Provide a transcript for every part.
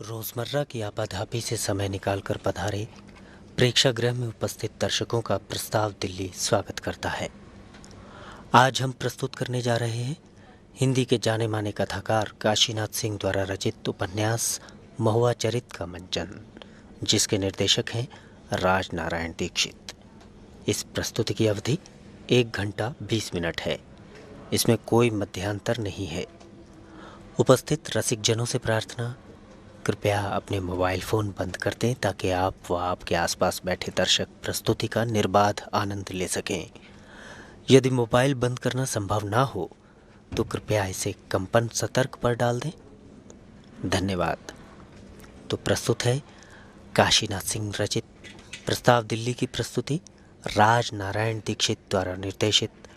रोजमर्रा की आपाधापी से समय निकालकर पधारे प्रेक्षागृह में उपस्थित दर्शकों का प्रस्ताव दिल्ली स्वागत करता है। आज हम प्रस्तुत करने जा रहे हैं हिंदी के जाने माने कथाकार काशीनाथ सिंह द्वारा रचित उपन्यास महुआ चरित का मंचन, जिसके निर्देशक हैं राज नारायण दीक्षित। इस प्रस्तुति की अवधि 1 घंटा 20 मिनट है। इसमें कोई मध्यांतर नहीं है। उपस्थित रसिकजनों से प्रार्थना, कृपया अपने मोबाइल फ़ोन बंद कर दें ताकि आप व आपके आसपास बैठे दर्शक प्रस्तुति का निर्बाध आनंद ले सकें। यदि मोबाइल बंद करना संभव ना हो तो कृपया इसे कंपन सतर्क पर डाल दें। धन्यवाद। तो प्रस्तुत है काशीनाथ सिंह रचित प्रस्ताव दिल्ली की प्रस्तुति राज नारायण दीक्षित द्वारा निर्देशित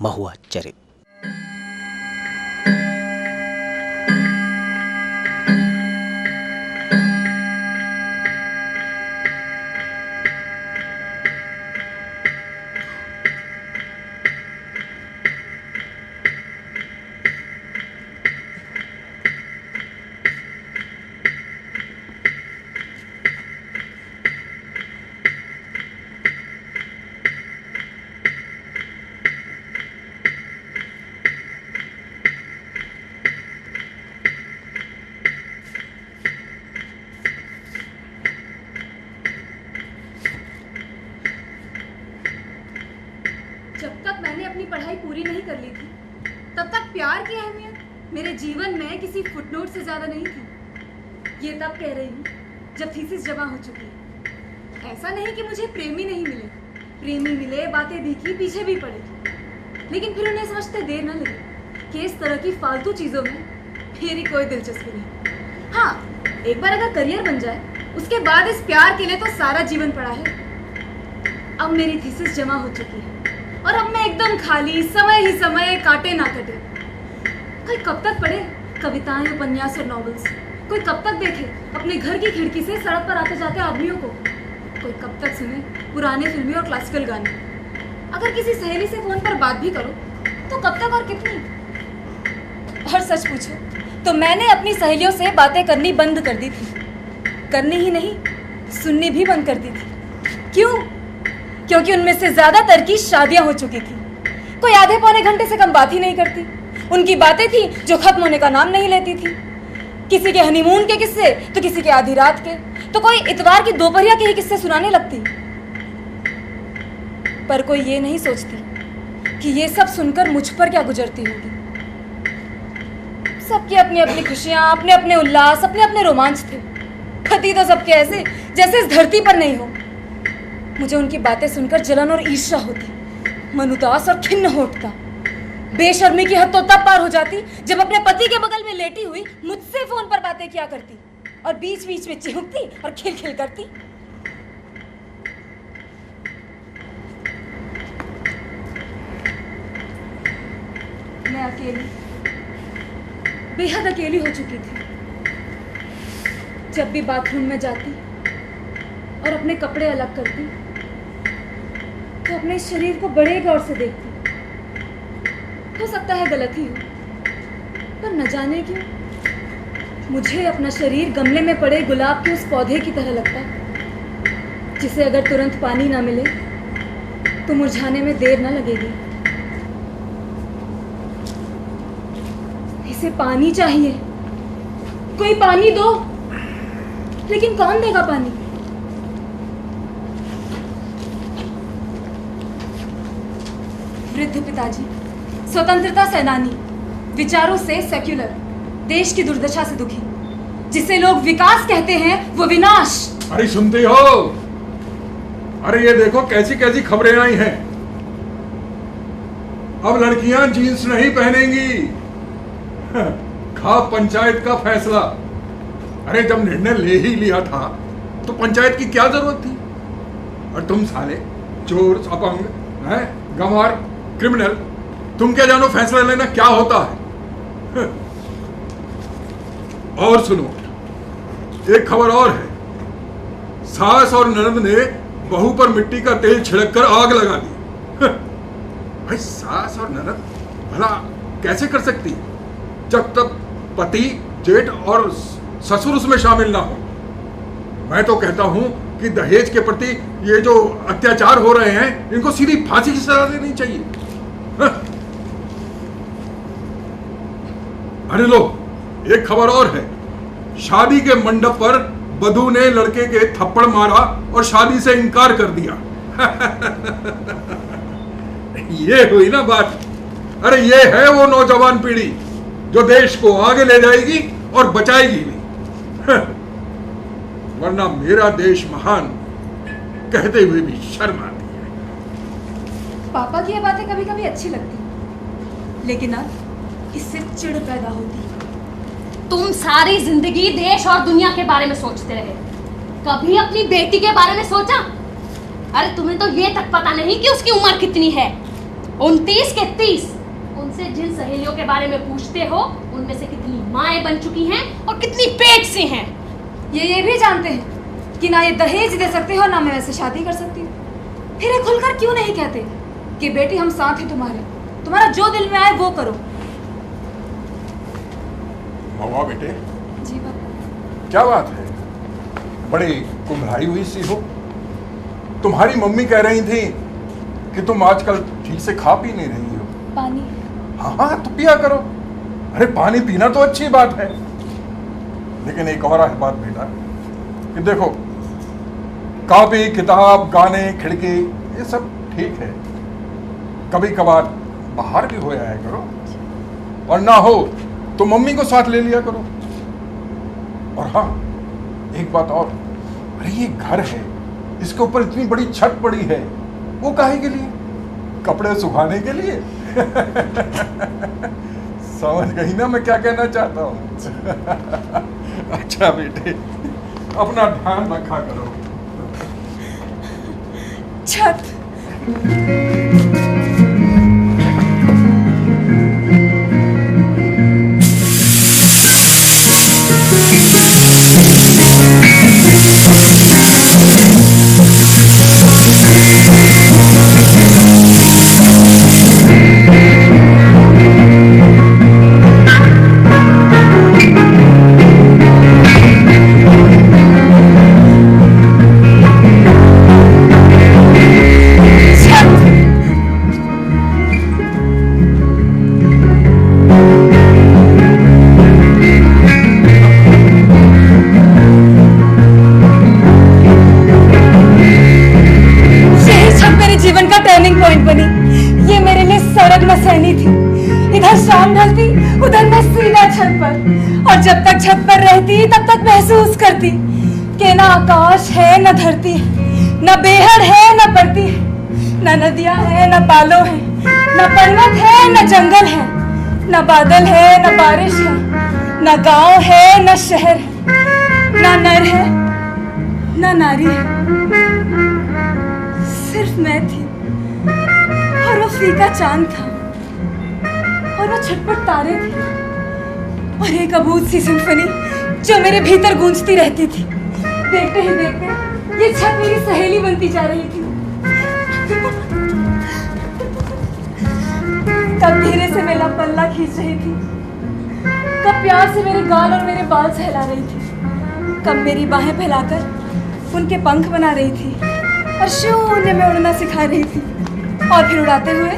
महुआ चरित। जब तक मैंने अपनी पढ़ाई पूरी नहीं कर ली थी, तब तक प्यार की अहमियत मेरे जीवन में किसी फुटनोट से ज्यादा नहीं थी। ये तब कह रही हूँ जब थीसिस जमा हो चुकी है। ऐसा नहीं कि मुझे प्रेमी नहीं मिले, प्रेमी मिले, बातें भी की, पीछे भी पड़े, लेकिन फिर उन्हें समझते देर न लगी कि इस तरह की फालतू चीजों में मेरी कोई दिलचस्पी नहीं। हाँ, एक बार अगर करियर बन जाए, उसके बाद इस प्यार के लिए तो सारा जीवन पड़ा है। अब मेरी थीसिस जमा हो चुकी है और अब मैं एकदम खाली, समय ही समय, काटे ना कटे। कोई कब तक पढ़े कविताएं, उपन्यास और नॉवेल्स? कोई कब तक देखे अपने घर की खिड़की से सड़क पर आते जाते आदमियों को? कोई कब तक सुने पुराने फिल्मी और क्लासिकल गाने? अगर किसी सहेली से फोन पर बात भी करो तो कब तक और कितनी? और सच पूछो तो मैंने अपनी सहेलियों से बातें करनी बंद कर दी थी। करनी ही नहीं, सुननी भी बंद कर दी थी। क्यों? क्योंकि उनमें से ज्यादातर की शादियां हो चुकी थी। कोई आधे पौने घंटे से कम बात ही नहीं करती। उनकी बातें थी जो खत्म होने का नाम नहीं लेती थी। किसी के हनीमून के किस्से तो किसी के आधी रात के, तो कोई इतवार की दोपहरिया के ही किस्से सुनाने लगती। पर कोई ये नहीं सोचती कि ये सब सुनकर मुझ पर क्या गुजरती होगी। सबकी अपनी अपनी खुशियां, अपने अपने उल्लास, अपने अपने रोमांच थे। पति तो सबके ऐसे जैसे इस धरती पर नहीं हो। मुझे उनकी बातें सुनकर जलन और ईर्ष्या होती, मन उदास और खिन्न हो उठता। बेशर्मी की हद तो तब पार हो जाती जब अपने पति के बगल में लेटी हुई मुझसे फोन पर बातें किया करती और बीच बीच में चिहुकती और खिलखिल करती। मैं अकेली, बेहद अकेली हो चुकी थी। जब भी बाथरूम में जाती और अपने कपड़े अलग करती तो अपने शरीर को बड़े गौर से देखती। हो सकता है गलत ही हो, पर न जाने क्यों मुझे अपना शरीर गमले में पड़े गुलाब के उस पौधे की तरह लगता, जिसे अगर तुरंत पानी ना मिले तो मुरझाने में देर न लगेगी। इसे पानी चाहिए, कोई पानी दो, लेकिन कौन देगा पानी? वृद्ध पिताजी, स्वतंत्रता सेनानी, विचारों से सेक्युलर, देश की दुर्दशा से दुखी, जिसे लोग विकास कहते हैं वो विनाश। अरे सुनते हो? अरे ये देखो कैसी कैसी खबरें आई हैं। अब लड़कियां जीन्स नहीं पहनेंगी। खा पंचायत का फैसला। अरे जब निर्णय ले ही लिया था तो पंचायत की क्या जरूरत थी। और तुम साले चोर, अपंग, हैं, गंवार, क्रिमिनल, तुम क्या जानो फैसला लेना क्या होता है। और सुनो, एक खबर और है। सास और ननद ने बहू पर मिट्टी का तेल छिड़ककर आग लगा दी। भाई सास और ननद भला कैसे कर सकती जब तक पति, जेठ और ससुर उसमें शामिल ना हो। मैं तो कहता हूं कि दहेज के प्रति ये जो अत्याचार हो रहे हैं इनको सीधी फांसी की सजा देनी चाहिए। अरे लो, एक खबर और है। शादी के मंडप पर वधू ने लड़के के थप्पड़ मारा और शादी से इनकार कर दिया। ये हुई ना बात। अरे ये है वो नौजवान पीढ़ी जो देश को आगे ले जाएगी और बचाएगी भी। वरना मेरा देश महान कहते हुए भी शर्म आती है। पापा की ये बातें कभी कभी अच्छी लगती, लेकिन अब इससे चिढ़ पैदा होती। तुम सारी जिंदगी देश और दुनिया के बारे में सोचते रहे, कभी अपनी बेटी के बारे में सोचा? अरे तुम्हें तो ये तक पता नहीं कि उसकी उम्र कितनी है। 29 के 30। उनसे जिन सहेलियों के बारे में पूछते हो उनमें से कितनी माएं बन चुकी हैं और कितनी पेट से हैं। ये भी जानते हैं कि ना ये दहेज दे सकते हो ना मैं वैसे शादी कर सकती हूँ। फिर ये खुलकर क्यों नहीं कहते कि बेटी हम साथ हैं तुम्हारे, तुम्हारा जो दिल में आए वो करो। मवा बेटे, जी बाबा। क्या बात है, बड़ी कुम्हलाई हुई सी हो। तुम्हारी मम्मी कह रही थी कि तुम आजकल ठीक से खा पी नहीं रही हो। पानी? हाँ तो पिया करो। अरे पानी पीना तो अच्छी बात है, लेकिन एक और है बात बेटा कि देखो, कॉपी, किताब, गाने, खिड़की ये सब ठीक है, कभी कभार बाहर भी हो आया करो, और ना हो तो मम्मी को साथ ले लिया करो। और हाँ, एक बात और, अरे ये घर है, इसके ऊपर इतनी बड़ी छत पड़ी है, वो काहे के लिए? कपड़े सुखाने के लिए। समझ गई ना मैं क्या कहना चाहता हूँ। अच्छा बेटे, अपना ध्यान रखा करो। छत। जब तक छत पर रहती तब तक महसूस करती कि ना आकाश है न धरती, न बेहड़ है न परती, न नदियां है न पालो है, न पर्वत है न जंगल है, न बादल है न बारिश है, न गांव है न शहर है, न नर है न नारी है। सिर्फ मैं थी और वो फीका चांद था और वो छटपट तारे थे और एक अबूझ सी सिम्फनी जो मेरे भीतर गूंजती रहती थी। देखते ही देखते ये छत मेरी सहेली बनती जा रही थी। कब धीरे से मेरा पल्ला खींच रही थी, कब प्यार से मेरे गाल और मेरे बाल सहला रही थी, कब मेरी बाहें फैलाकर उनके पंख बना रही थी और शून्य में उड़ना सिखा रही थी। और फिर उड़ाते हुए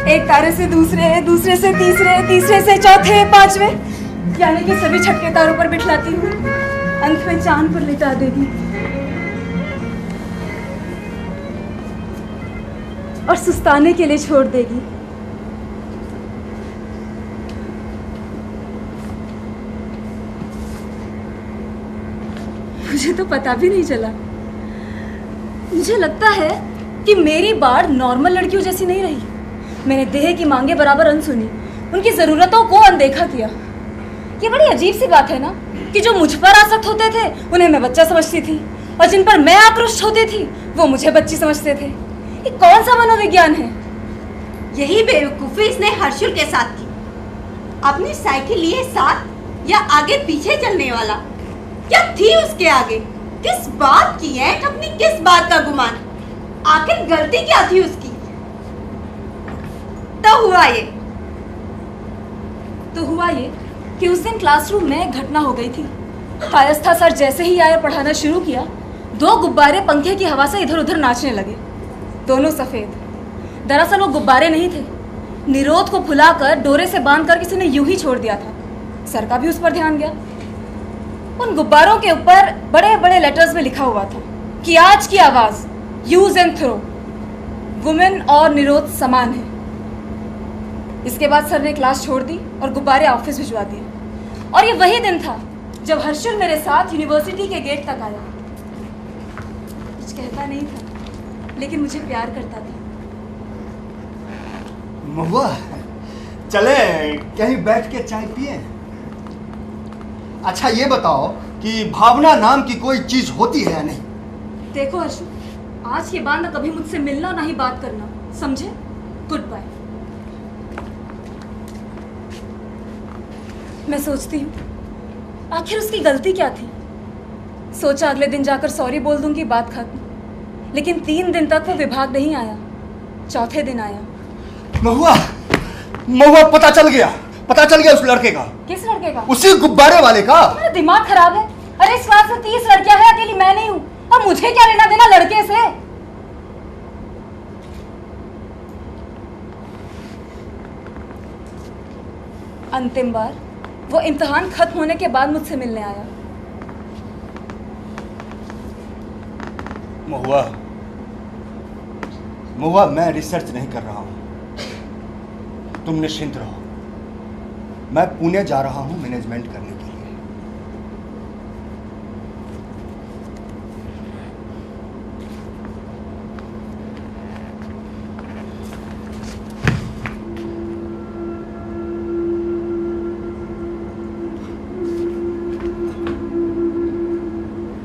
एक तारे से दूसरे, दूसरे से तीसरे, तीसरे से चौथे, पांचवें, यानी कि सभी छठ के तारों पर बिठलाती हुई अंत में चांद पर लिटा देगी और सुस्ताने के लिए छोड़ देगी। मुझे तो पता भी नहीं चला मुझे लगता है कि मेरी बाढ़ नॉर्मल लड़कियों जैसी नहीं रही। मैंने देह की मांगे बराबर अनसुनी, उनकी ज़रूरतों को अनदेखा किया। ये बड़ी अजीब सी बात है ना कि जो मुझ पर आसक्त होते थे उन्हें मैं बच्चा समझती थी, और जिन पर मैं आक्रोशित होती थी वो मुझे बच्ची समझते थे। ये कौन सा मनोविज्ञान है? यही बेवकूफी इसने हर्षुल के साथ की। अपनी साइकिल लिए साथ या आगे पीछे चलने वाला, क्या थी उसके आगे? किस बात की ऐंठ, अपनी किस बात का गुमान? आखिर गलती क्या थी उसकी? तो हुआ ये कि उस दिन क्लासरूम में एक घटना हो गई थी। कायस्था सर जैसे ही आए पढ़ाना शुरू किया, 2 गुब्बारे पंखे की हवा से इधर उधर नाचने लगे, दोनों सफेद। दरअसल वो गुब्बारे नहीं थे, निरोध को फुलाकर डोरे से बांधकर किसी ने यूं ही छोड़ दिया था। सर का भी उस पर ध्यान गया। उन गुब्बारों के ऊपर बड़े बड़े लेटर्स में लिखा हुआ था कि आज की आवाज यूज एंड थ्रो, वुमेन और निरोध समान है। इसके बाद सर ने क्लास छोड़ दी और गुब्बारे ऑफिस भिजवा दिए। और ये वही दिन था जब हर्षुल मेरे साथ यूनिवर्सिटी के गेट तक आया। कुछ कहता नहीं था, लेकिन मुझे प्यार करता था। महुआ, चले कहीं बैठ के चाय पिए। अच्छा ये बताओ कि भावना नाम की कोई चीज होती है या नहीं? देखो हर्षुल, आज के बाद ना कभी मुझसे मिलना ना ही बात करना, समझे? Goodbye. मैं सोचती हूँ आखिर उसकी गलती क्या थी। सोचा अगले दिन जाकर सॉरी बोल दूंगी, बात खत्म। लेकिन 3 दिन तक वो विभाग नहीं आया। चौथे दिन आया। महुआ, पता चल गया उस लड़के का। किस लड़के का? उसी गुब्बारे वाले का। मेरा दिमाग खराब है। अरे इस क्लास में 30 लड़कियां हैं, अकेली मैं नहीं हूँ, और मुझे क्या लेना देना लड़के से? अंतिम बार वो इम्तिहान खत्म होने के बाद मुझसे मिलने आया। महुआ, मैं रिसर्च नहीं कर रहा हूं, तुम निश्चिंत रहो। मैं पुणे जा रहा हूं मैनेजमेंट करने के लिए।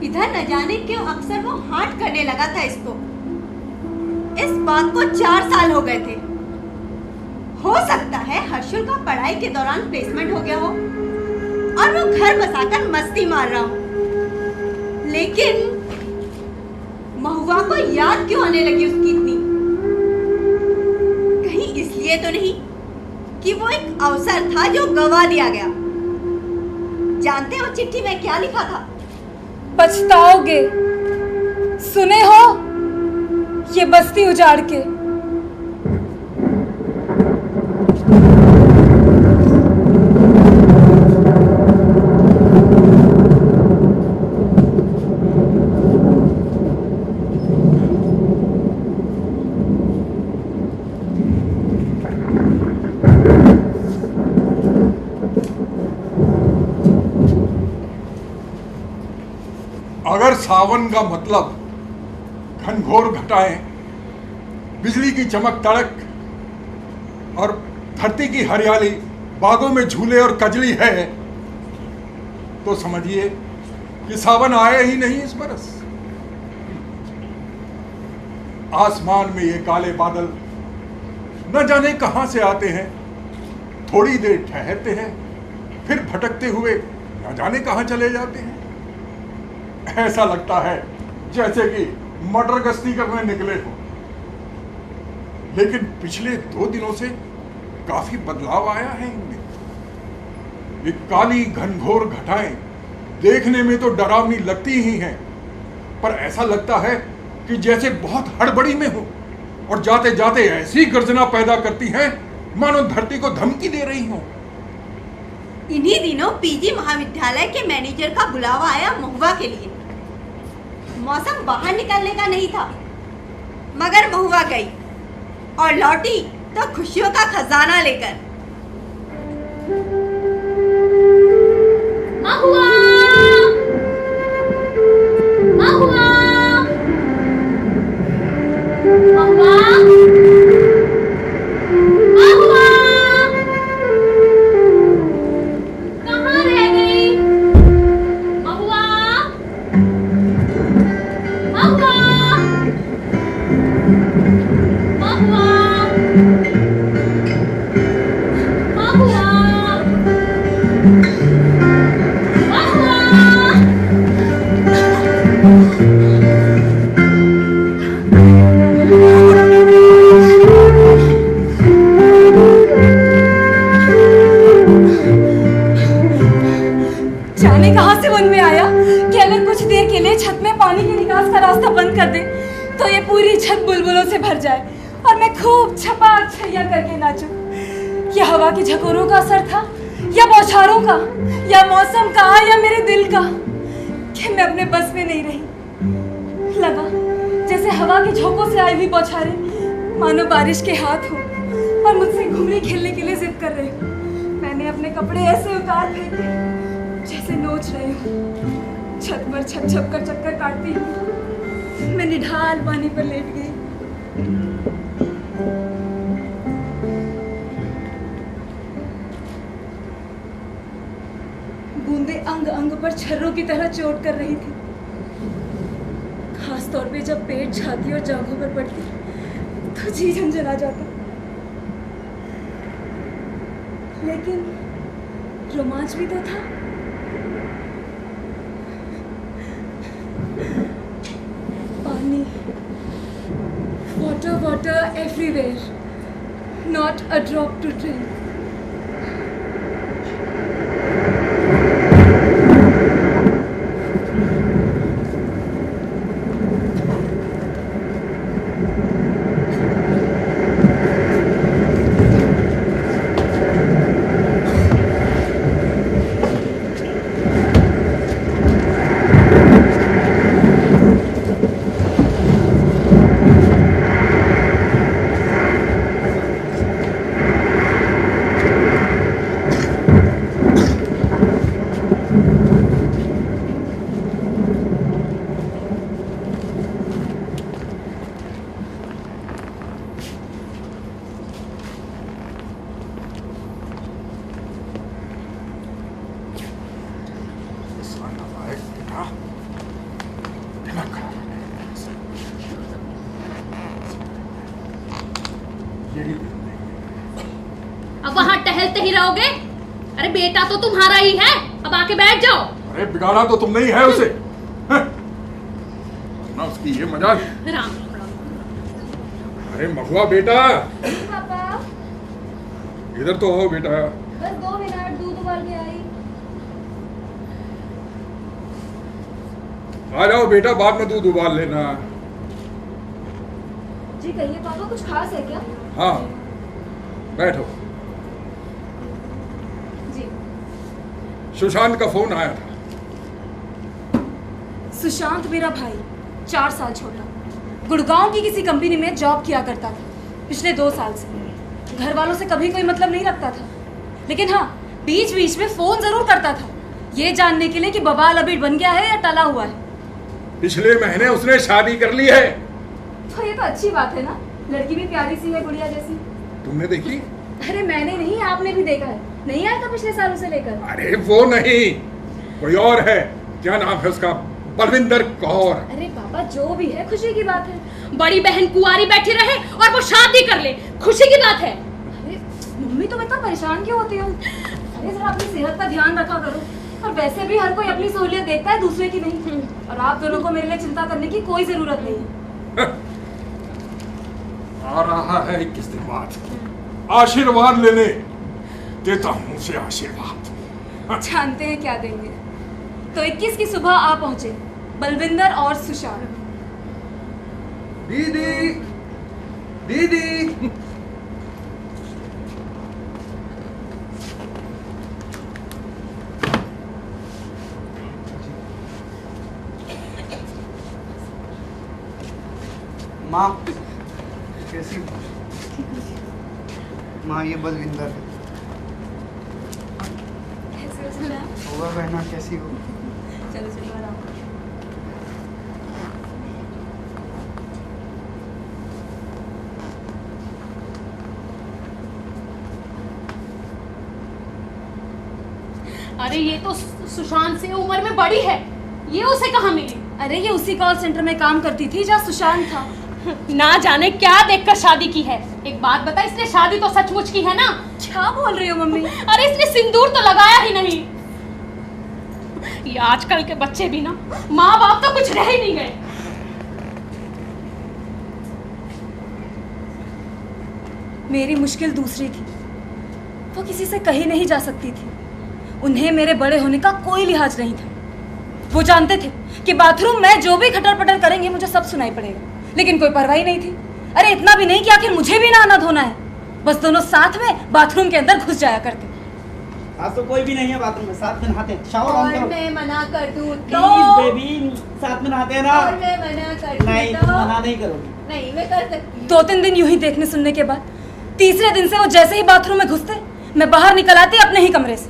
इधर न जाने क्यों अक्सर वो हाथ करने लगा था इसको। इस बात को 4 साल हो गए थे। हो सकता है हर्षुल का पढ़ाई के दौरान प्लेसमेंट हो गया हो और वो घर बसाकर मस्ती मार रहा हो। लेकिन महुआ को याद क्यों आने लगी उसकी इतनी? कहीं इसलिए तो नहीं कि वो एक अवसर था जो गवा दिया गया। जानते हो चिट्ठी में क्या लिखा था? पछताओगे, सुने हो, ये बस्ती उजाड़ के। अगर सावन का मतलब घनघोर घटाएं, बिजली की चमक तड़क और धरती की हरियाली, बागों में झूले और कजली है, तो समझिए कि सावन आया ही नहीं इस बरस। आसमान में ये काले बादल न जाने कहां से आते हैं, थोड़ी देर ठहरते हैं, फिर भटकते हुए न जाने कहां चले जाते हैं। ऐसा लगता है जैसे कि मटर गश्ती करने निकले हो। लेकिन पिछले 2 दिनों से काफी बदलाव आया है इनमें। ये काली घनघोर घटाएं देखने में तो डरावनी लगती ही हैं, पर ऐसा लगता है कि जैसे बहुत हड़बड़ी में हो और जाते जाते ऐसी गर्जना पैदा करती हैं मानो धरती को धमकी दे रही हो। इन्हीं दिनों पीजी महाविद्यालय के मैनेजर का बुलावा आया महुआ के लिए। मौसम बाहर निकलने का नहीं था, मगर महुआ गई और लौटी तो खुशियों का खजाना लेकर। महुआ, महुआ, जाने कहां से मन में आया कि अगर कुछ देर के लिए छत में पानी के निकास का रास्ता बंद कर दे तो ये पूरी छत बुलबुलों से भर जाए और मैं खूब छपाक छैया करके नाचूं। ये हवा के झकोरों का असर था या बौछारों का या मौसम का या मेरे दिल का कि मैं अपने बस में नहीं रही। लगा जैसे हवा के झोंकों से आई हुई बौछारें मानो बारिश के हाथ हो और मुझसे घुमरी खेलने के लिए जिद कर रहे हो। मैंने अपने कपड़े ऐसे उतार फेंके जैसे नोच रहे हो। छत पर छप छप कर चक्कर काटती हूँ। मैं निढाल पानी पर लेट गई। बूंदे अंग अंग पर छर्रों की तरह चोट कर रही थी, खास तौर पे जब पेट, छाती और जांघों पर पड़ती तो जी झंझना जाता। लेकिन रोमांच भी तो था। पानी, water, water everywhere, not a drop to drink. अब वहाँ टहलते ही रहोगे? अरे बेटा तो तुम्हारा ही है, अब आके बैठ जाओ। अरे बिगाड़ा तो तुमने ही है उसे, ना उसकी ये मजाल। राम। अरे महुआ बेटा, पापा इधर तो हो बेटा। बस 2 मिनट, दूध उबाल के आई। आ जाओ बेटा, बाद में दूध उबाल लेना। जी कहिए पापा, कुछ खास है क्या? हाँ बैठो। जी। सुशांत का फोन आया था। सुशांत मेरा भाई, 4 साल छोटा, गुड़गांव की किसी कंपनी में जॉब किया करता था पिछले 2 साल से। घर वालों से कभी कोई मतलब नहीं रखता था, लेकिन हाँ बीच बीच में फोन जरूर करता था, ये जानने के लिए कि बवाल अभी बन गया है या टला हुआ है। पिछले महीने उसने शादी कर ली है। तो ये तो अच्छी बात है ना, लड़की भी प्यारी सी है, गुड़िया जैसी। तुमने देखी? अरे मैंने नहीं, आपने भी देखा है। नहीं आया था पिछले साल उसे लेकर? अरे वो नहीं, कोई और है। क्या नाम है उसका? बलविंदर कौर। अरे पापा जो भी है, खुशी की बात है। बड़ी बहन कुंवारी बैठी रहे और वो शादी कर ले, खुशी की बात है। अरे मम्मी तुम इतना परेशान क्यों होती हो? अरे जरा अपनी सेहत का ध्यान रखा करो। और वैसे भी हर कोई अपनी सहूलियत देखता है, दूसरे की नहीं। और आप दोनों को मेरे लिए चिंता करने की कोई जरूरत नहीं है। आ रहा है 21 दिन बाद, आशीर्वाद लेने। देता हूँ उसे आशीर्वाद। जानते हैं क्या देंगे? तो 21 की सुबह आ पहुंचे बलविंदर और सुशांत। दीदी, दीदी। माँ कैसी? माँ ये बलविंदर है। कैसे हो सुशांत? होगा बहना, कैसी हो? चलो चलो आराम। अरे ये तो सुशांत से उम्र में बड़ी है, ये उसे कहाँ मिली? अरे ये उसी कॉल सेंटर में काम करती थी जहाँ सुशांत था। ना जाने क्या देखकर शादी की है। एक बात बता, इसने शादी तो सचमुच की है ना? क्या बोल रही हो मम्मी? अरे इसने सिंदूर तो लगाया ही नहीं। ये आजकल के बच्चे भी ना, माँ बाप तो कुछ रह ही नहीं गए। मेरी मुश्किल दूसरी थी, वो किसी से कही नहीं जा सकती थी। उन्हें मेरे बड़े होने का कोई लिहाज नहीं था। वो जानते थे कि बाथरूम में जो भी खटर पटर करेंगे मुझे सब सुनाई पड़ेगा, लेकिन कोई परवाही नहीं थी। अरे इतना भी नहीं कि आखिर मुझे भी नहाना धोना है, बस दोनों साथ में बाथरूम के अंदर घुस जाया करते। आज तो कोई भी नहीं है बाथरूम में, साथ में नहाते हैं। शावर ऑन और करो। मैं मना कर दूं तो? प्लीज बेबी, साथ में नहाते हैं ना। और मैं मना कर दूं नहीं, तो? तुम मना नहीं करोगी। नहीं, मैं कर सकती हूँ। 2-3 दिन यूं ही देखने सुनने के बाद तीसरे दिन से वो जैसे ही बाथरूम में घुसते, मैं बाहर निकल आती अपने ही कमरे से।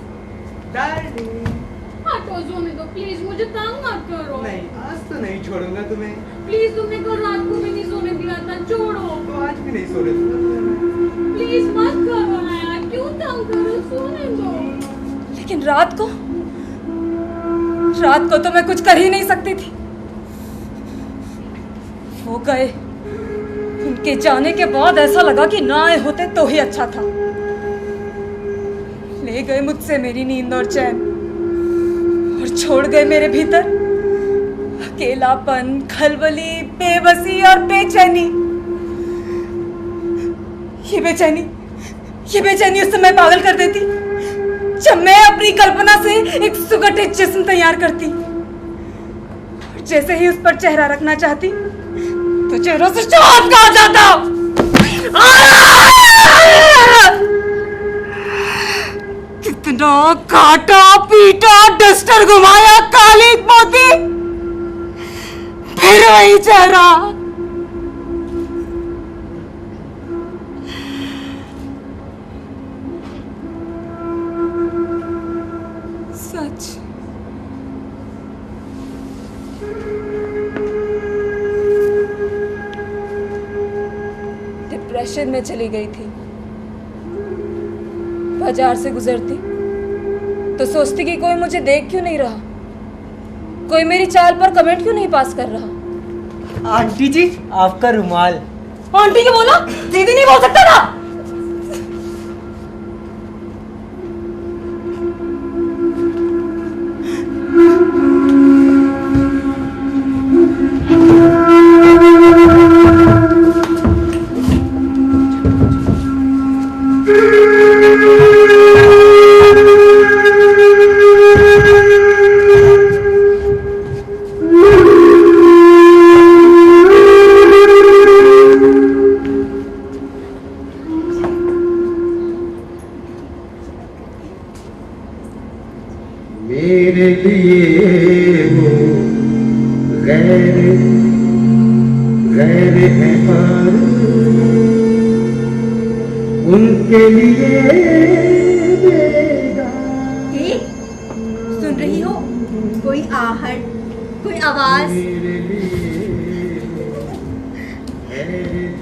हटो, सोने दो प्लीज, मुझे तंग मत करो। नहीं, आज तो नहीं छोड़ूंगा तुम्हें। प्लीज, तुमने कल रात को भी नहीं सोने दिया था, छोड़ो। तो आज भी नहीं सो रहे तुम। प्लीज मत करो ना यार, क्यों तंग करो, सोने दो। लेकिन रात को तो मैं कुछ कर ही नहीं सकती थी। वो गए, उनके जाने के बाद ऐसा लगा कि ना आए होते तो ही अच्छा था। ले गए मुझसे मेरी नींद और चैन, और छोड़ गए मेरे भीतर अकेलापन, खलबली, बेबसी और बेचैनी। ये बेचैनी उस समय पागल कर देती जब मैं अपनी कल्पना से एक सुगठित जिस्म तैयार करती, और जैसे ही उस पर चेहरा रखना चाहती तो चेहरों से चाँद का आ जाता। कितना काटा पीटा, डस्टर घुमाया, काली मोती, फिर वही चेहरा। सच। डिप्रेशन में चली गई थी। बाजार से गुजरती तो सोचती कि कोई मुझे देख क्यों नहीं रहा, कोई मेरी चाल पर कमेंट क्यों नहीं पास कर रहा। आंटी जी, आपका रुमाल। आंटी के बोला, दीदी नहीं बोल सकता था। मेरे लिए वो गैर गैर है हार, उनके लिए ये सुन रही हो? कोई आहट, कोई आवाज?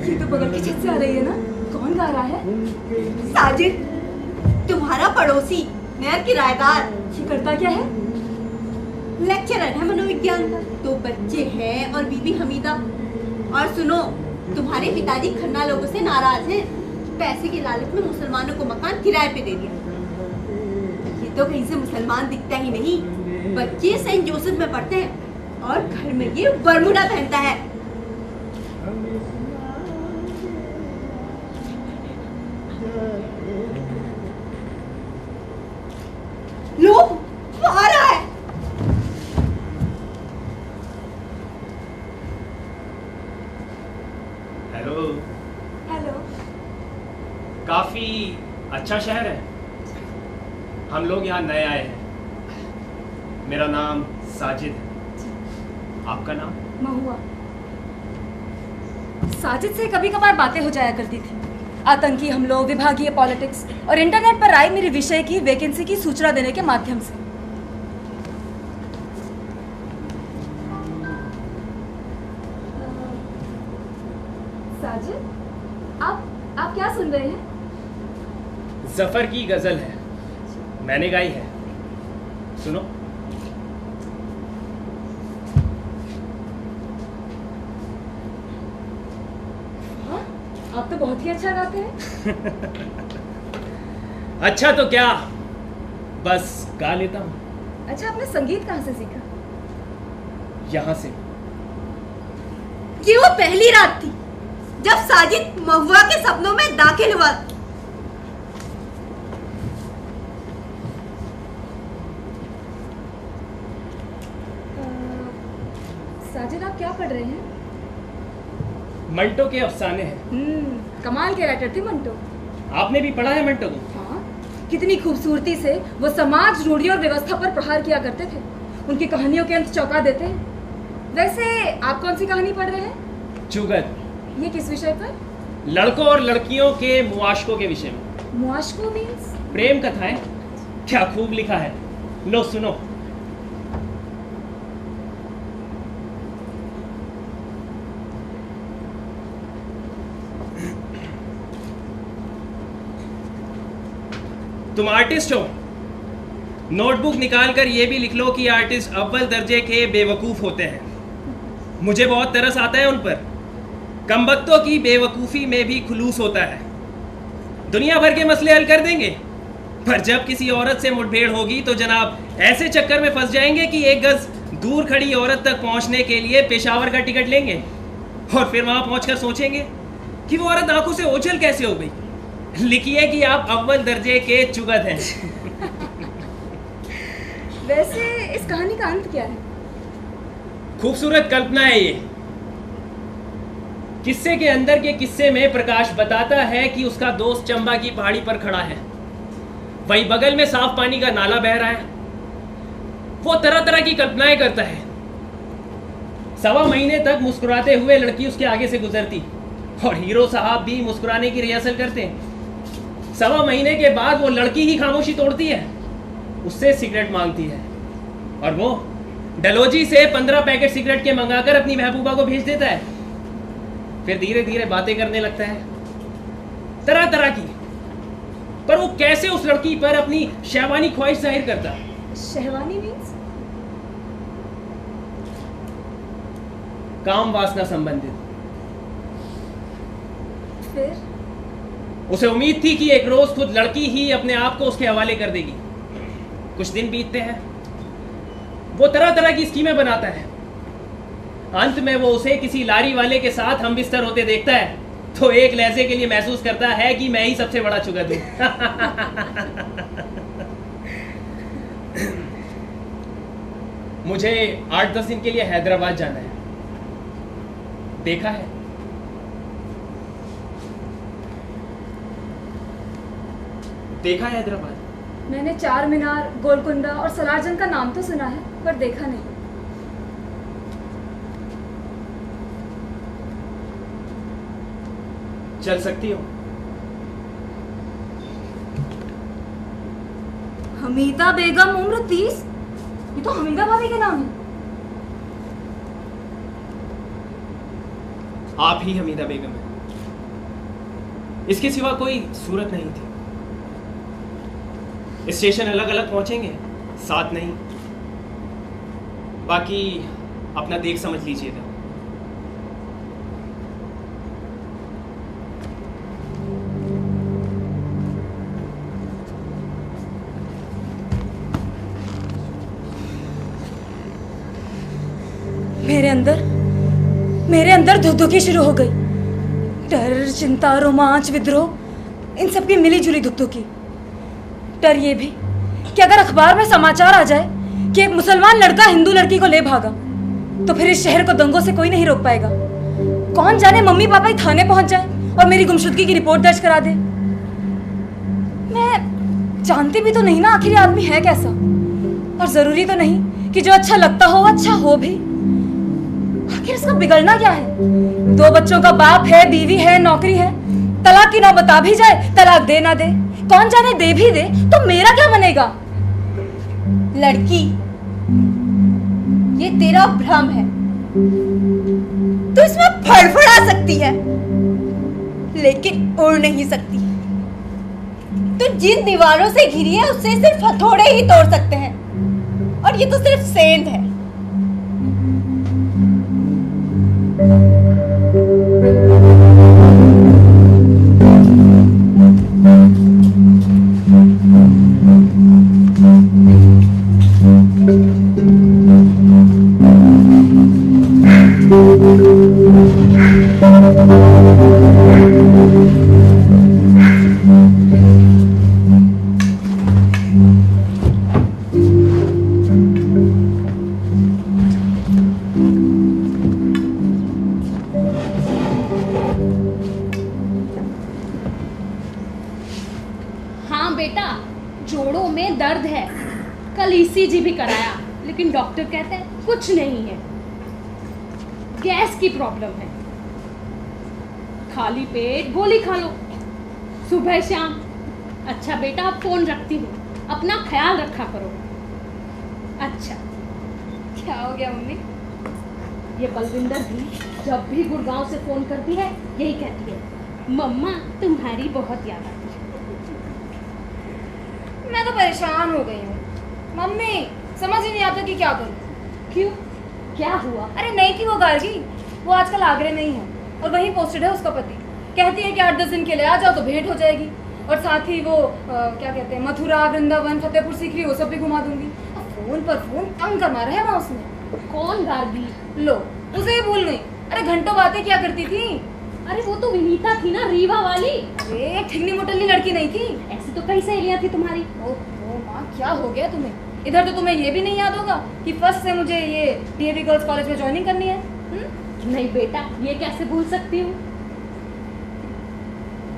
ये तो बगल की छत से आ रही है ना। कौन गा रहा है? साजिद, तुम्हारा पड़ोसी, नया किराएदार। ये करता क्या है? लेक्चरर है मनोविज्ञान का। 2 बच्चे हैं और बीबी हमीदा। और सुनो, तुम्हारे पिताजी खन्ना लोगों से नाराज हैं। पैसे के लालच में मुसलमानों को मकान किराए पे दे दिया। ये तो कहीं से मुसलमान दिखता ही नहीं। बच्चे सेंट जोसेफ में पढ़ते हैं और घर में ये बरमूडा पहनता है। लो, वो आ रहा है। हेलो। हेलो। काफी अच्छा शहर है। हम लोग यहाँ नए आए हैं। मेरा नाम साजिद है। आपका नाम? महुआ। साजिद से कभी कभार बातें हो जाया करती थी। आतंकी हमलों, विभागीय पॉलिटिक्स और इंटरनेट पर आई मेरी विषय की वैकेंसी की सूचना देने के माध्यम से। साजिद, आप क्या सुन रहे हैं? जफर की गजल है, मैंने गाई है, सुनो। आप तो बहुत ही अच्छा गाते हैं। अच्छा तो क्या, बस गा लेता हूँ। अच्छा, आपने संगीत कहाँ से सीखा? यहाँ से। ये वो पहली रात थी जब साजिद महुआ के सपनों में दाखिल हुआ। साजिद, आप क्या पढ़ रहे हैं? मंटो के अफसाने हैं। कमाल के राइटर थे मंटो। आपने भी पढ़ा है मंटो को? हाँ, कितनी खूबसूरती से वो समाज, रूढ़ी और व्यवस्था पर प्रहार किया करते थे। उनकी कहानियों के अंत चौंका देते हैं। वैसे आप कौन सी कहानी पढ़ रहे हैं? चुगत। ये किस विषय पर? लड़कों और लड़कियों के मुआशकों के विषय में। मुआशकों मीन्स? प्रेम कथाएं। क्या खूब लिखा है, लो सुनो। तुम आर्टिस्ट हो, नोटबुक निकालकर ये भी लिख लो कि आर्टिस्ट अव्वल दर्जे के बेवकूफ होते हैं। मुझे बहुत तरस आता है उन पर। कमबख्तों की बेवकूफ़ी में भी खुलूस होता है। दुनिया भर के मसले हल कर देंगे, पर जब किसी औरत से मुठभेड़ होगी तो जनाब ऐसे चक्कर में फंस जाएंगे कि एक गज दूर खड़ी औरत तक पहुंचने के लिए पेशावर का टिकट लेंगे और फिर वहां पहुंचकर सोचेंगे कि वो औरत आंखों से ओझल कैसे हो गई। लिखिए कि आप अव्वल दर्जे के चुगत हैं। वैसे इस कहानी का अंत क्या है? खूबसूरत कल्पना है ये। किस्से के अंदर के किस्से में प्रकाश बताता है कि उसका दोस्त चंबा की पहाड़ी पर खड़ा है, वहीं बगल में साफ पानी का नाला बह रहा है। वो तरह तरह की कल्पनाएं करता है। 1.25 महीने तक मुस्कुराते हुए लड़की उसके आगे से गुजरती और हीरो साहब भी मुस्कुराने की रिहर्सल करते हैं। 1.25 महीने के बाद वो लड़की ही खामोशी तोड़ती है, उससे सिगरेट मांगती है और वो डलोजी से 15 पैकेट सिगरेट के मंगाकर अपनी महबूबा को भेज देता है। फिर धीरे धीरे बातें करने लगता है तरह तरह की, पर वो कैसे उस लड़की पर अपनी शहवानी ख्वाहिश जाहिर करता है। शहवानी मीन्स? काम वासना संबंधित। फिर उसे उम्मीद थी कि एक रोज खुद लड़की ही अपने आप को उसके हवाले कर देगी। कुछ दिन बीतते हैं, वो तरह तरह की स्कीमें बनाता है। अंत में वो उसे किसी लारी वाले के साथ हम बिस्तर होते देखता है तो एक लहजे के लिए महसूस करता है कि मैं ही सबसे बड़ा चुगत हूं। मुझे 8-10 दिन के लिए हैदराबाद जाना है। देखा है? देखा है हैदराबाद? मैंने चार मीनार, गोलकुंडा और सलारजंग का नाम तो सुना है, पर देखा नहीं। चल सकती हो? हमीदा बेगम, उम्र 30। ये तो हमीदा भाभी के नाम है। आप ही हमीदा बेगम है, इसके सिवा कोई सूरत नहीं थी। स्टेशन अलग अलग पहुंचेंगे, साथ नहीं। बाकी अपना देख समझ लीजिएगा। मेरे अंदर धुकधुकी शुरू हो गई। डर, चिंता, रोमांच, विद्रोह, इन सब की मिली जुली धुकधुकी। डर ये भी कि अगर अखबार में समाचार आ जाए कि एक मुसलमान लड़का हिंदू लड़की को ले भागा तो फिर इस शहर को दंगों से कोई नहीं रोक पाएगा। कौन जाने मम्मी पापा ही थाने पहुंच जाए और मेरी गुमशुदगी की रिपोर्ट दर्ज करा दे। मैं जानती भी तो नहीं ना आखिर ये आदमी है कैसा, और जरूरी तो नहीं कि जो अच्छा लगता हो अच्छा हो भी। आखिर इसका बिगड़ना क्या है? 2 बच्चों का बाप है, बीवी है, नौकरी है। तलाक की नौबत आ भी जाए, तलाक दे ना दे, कौन जाने दे भी दे तो मेरा क्या बनेगा? लड़की, ये तेरा भ्रम है। तू इसमें फड़फड़ा सकती है लेकिन उड़ नहीं सकती। तू जिन दीवारों से घिरी है उससे सिर्फ हथौड़े ही तोड़ सकते हैं, और ये तो सिर्फ सेंध है। हाँ बेटा, जोड़ों में दर्द है। कल ईसीजी भी कराया, लेकिन डॉक्टर कहते हैं कुछ नहीं है, गैस की प्रॉब्लम है। खाली पेट गोली खा लो सुबह शाम। अच्छा बेटा, अब फोन रखती हूँ, अपना ख्याल रखा करो। अच्छा। क्या हो गया मम्मी? ये बलविंदर भी जब भी गुड़गांव से फोन करती है यही कहती है, मम्मा तुम्हारी बहुत याद आती है। मैं तो परेशान हो गई हूँ मम्मी, समझ ही नहीं आता कि क्या करूँ। क्यों, क्या हुआ? अरे नहीं थी वो गार्गी, वो आजकल आगरे में ही है और वहीं पोस्टेड है उसका पति। कहती है कि 8-10 दिन के लिए आ जाओ तो भेंट हो जाएगी, और साथ ही वो क्या कहते हैं, मथुरा, वृंदावन, फतेहपुर सीकरी, वो सब भी घुमा दूंगी। अब फोन पर फोन तंग कर मारा है वहाँ उसने। कौन गार्गी? लो, उसे ही भूल गई। अरे घंटों बातें क्या करती थी। अरे वो तो विनीता थी ना, रीवा वाली। अरे ठिगनी मुटल्ली लड़की नहीं थी। ऐसी तो कई सहेलियां थी तुम्हारी। ओह माँ, क्या हो गया तुम्हें? इधर तो तुम्हें ये भी नहीं याद होगा कि फर्स्ट से मुझे ये डीएवी गर्ल्स कॉलेज में ज्वाइनिंग करनी है। नहीं बेटा, ये कैसे भूल सकती हूँ।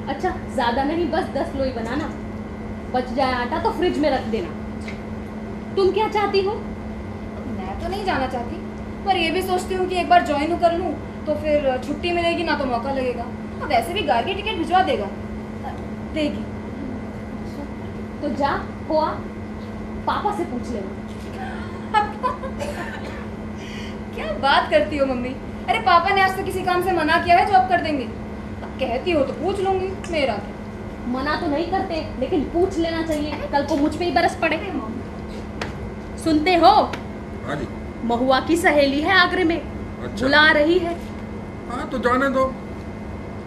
अच्छा, ज्यादा नहीं, बस 10 लोई बनाना, बच जाए आटा तो फ्रिज में रख देना। तुम क्या चाहती हो? मैं तो नहीं जाना चाहती, पर ये भी सोचती हूँ कि एक बार ज्वाइन कर लूँ तो फिर छुट्टी मिलेगी ना, तो मौका लगेगा। और वैसे भी गार्गी टिकट भिजवा देगी। तो जा हुआ, पापा से पूछ लेना। क्या बात करती हो मम्मी? अरे पापा ने आज तक किसी काम से मना किया है जो अब कर देंगे? अब कहती हो तो पूछ लूंगी, मेरा क्या। मना तो नहीं करते, लेकिन पूछ लेना चाहिए, कल को मुझ पे ही बरस पड़े। सुनते हो? हाँ जी। महुआ की सहेली है आगरे में। अच्छा। बुला रही है। हाँ तो जाने दो।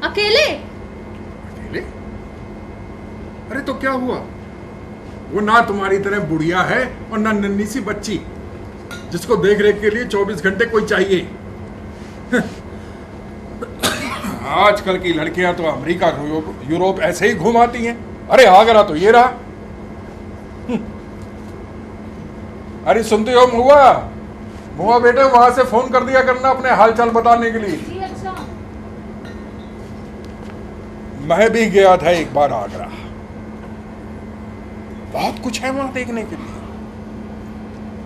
अकेले? अकेले? अरे तो क्या हुआ, वो ना तुम्हारी तरह बुढ़िया है और ना नन्ही सी बच्ची जिसको देख रेख के लिए 24 घंटे कोई चाहिए। आजकल की लड़कियां तो अमेरिका, यूरोप ऐसे ही घुमाती हैं। अरे आगरा तो ये रहा। अरे सुनते हो मुआ बेटे, वहां से फोन कर दिया करना अपने हालचाल बताने के लिए। जी अच्छा। मैं भी गया था एक बार आगरा, बहुत कुछ है वहां देखने के लिए।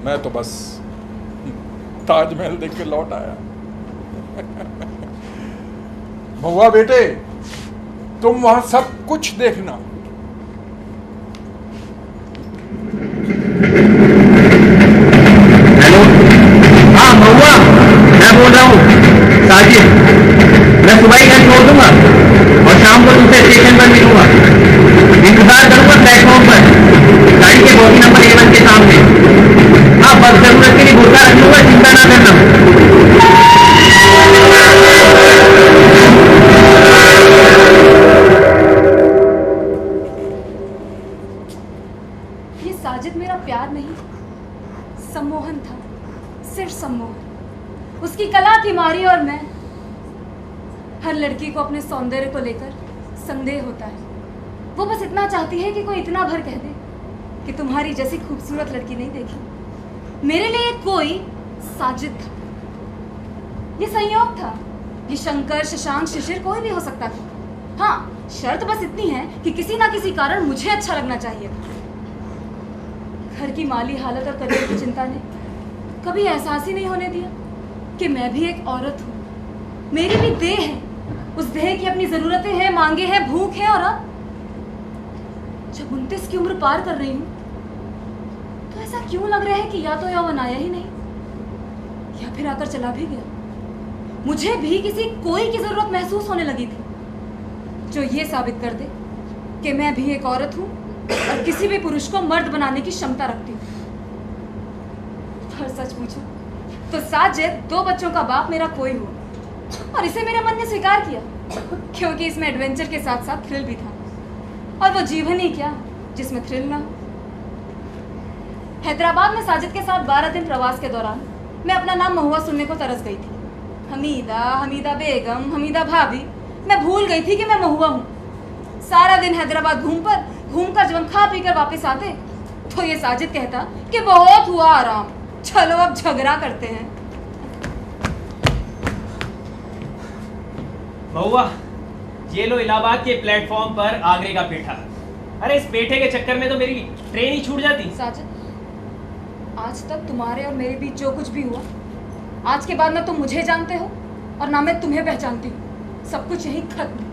मैं तो बस ताजमहल देख के लौट आया। महुआ बेटे, तुम वहां सब कुछ देखना। हेलो, हाँ महुआ, मैं बोल रहा हूँ साजिद। मैं सुबह ही घर छोड़ दूंगा और शाम को तुमसे स्टेशन पर मिलूंगा। इंतजार करूंगा प्लेटफॉर्म पर, गाड़ी के बोगी नंबर 11 के सामने। हाँ, बस जरूरत के लिए बुर्का रख लूंगा, चिंता ना करना। ये साजिद मेरा प्यार नहीं, सम्मोहन था, सिर्फ सम्मोहन। उसकी कला की मारी और मैं। हर लड़की को अपने सौंदर्य को लेकर संदेह होता है। वो बस इतना चाहती है कि कोई इतना भर कह दे कि तुम्हारी जैसी खूबसूरत लड़की नहीं देखी। मेरे लिए कोई साजिद था, ये संयोग था। ये शंकर, शशांक, शिशिर कोई भी हो सकता था। हाँ, शर्त बस इतनी है कि किसी ना किसी कारण मुझे अच्छा लगना चाहिए। घर की माली हालत और करियर की चिंता ने कभी एहसास ही नहीं होने दिया कि मैं भी एक औरत हूँ, मेरी भी देह है। उस देह की अपनी जरूरतें हैं, मांगे हैं, भूख है। और अब जब 29 की उम्र पार कर रही हूँ तो ऐसा क्यों लग रहा है कि या तो यौवन आया ही नहीं या फिर आकर चला भी गया। मुझे भी किसी कोई की जरूरत महसूस होने लगी थी जो ये साबित कर दे कि मैं भी एक औरत हूँ और किसी भी पुरुष को मर्द बनाने की क्षमता रखती हूँ। और सच पूछो तो साजिद 2 बच्चों का बाप मेरा कोई हुआ, और इसे मेरे मन ने स्वीकार किया क्योंकि इसमें एडवेंचर के साथ साथ थ्रिल भी था। और वो जीवन ही क्या जिसमें थ्रिल ना हो। हैदराबाद में साजिद के साथ 12 दिन प्रवास के दौरान मैं अपना नाम महुआ सुनने को तरस गई थी। हमीदा, हमीदा बेगम, हमीदा भाभी, मैं भूल गई थी कि मैं महुआ हूँ। सारा दिन हैदराबाद घूमकर जब हम खा पी कर वापिस आते तो ये साजिद कहता कि बहुत हुआ आराम, चलो अब झगड़ा करते हैं। महुआ, ये लो इलाहाबाद के प्लेटफॉर्म पर आगरे का पेठा। अरे इस पेठे के चक्कर में तो मेरी ट्रेन ही छूट जाती। साजिद, आज तक तुम्हारे और मेरे बीच जो कुछ भी हुआ, आज के बाद ना तुम मुझे जानते हो और ना मैं तुम्हें पहचानती हूँ। सब कुछ यही खत्म।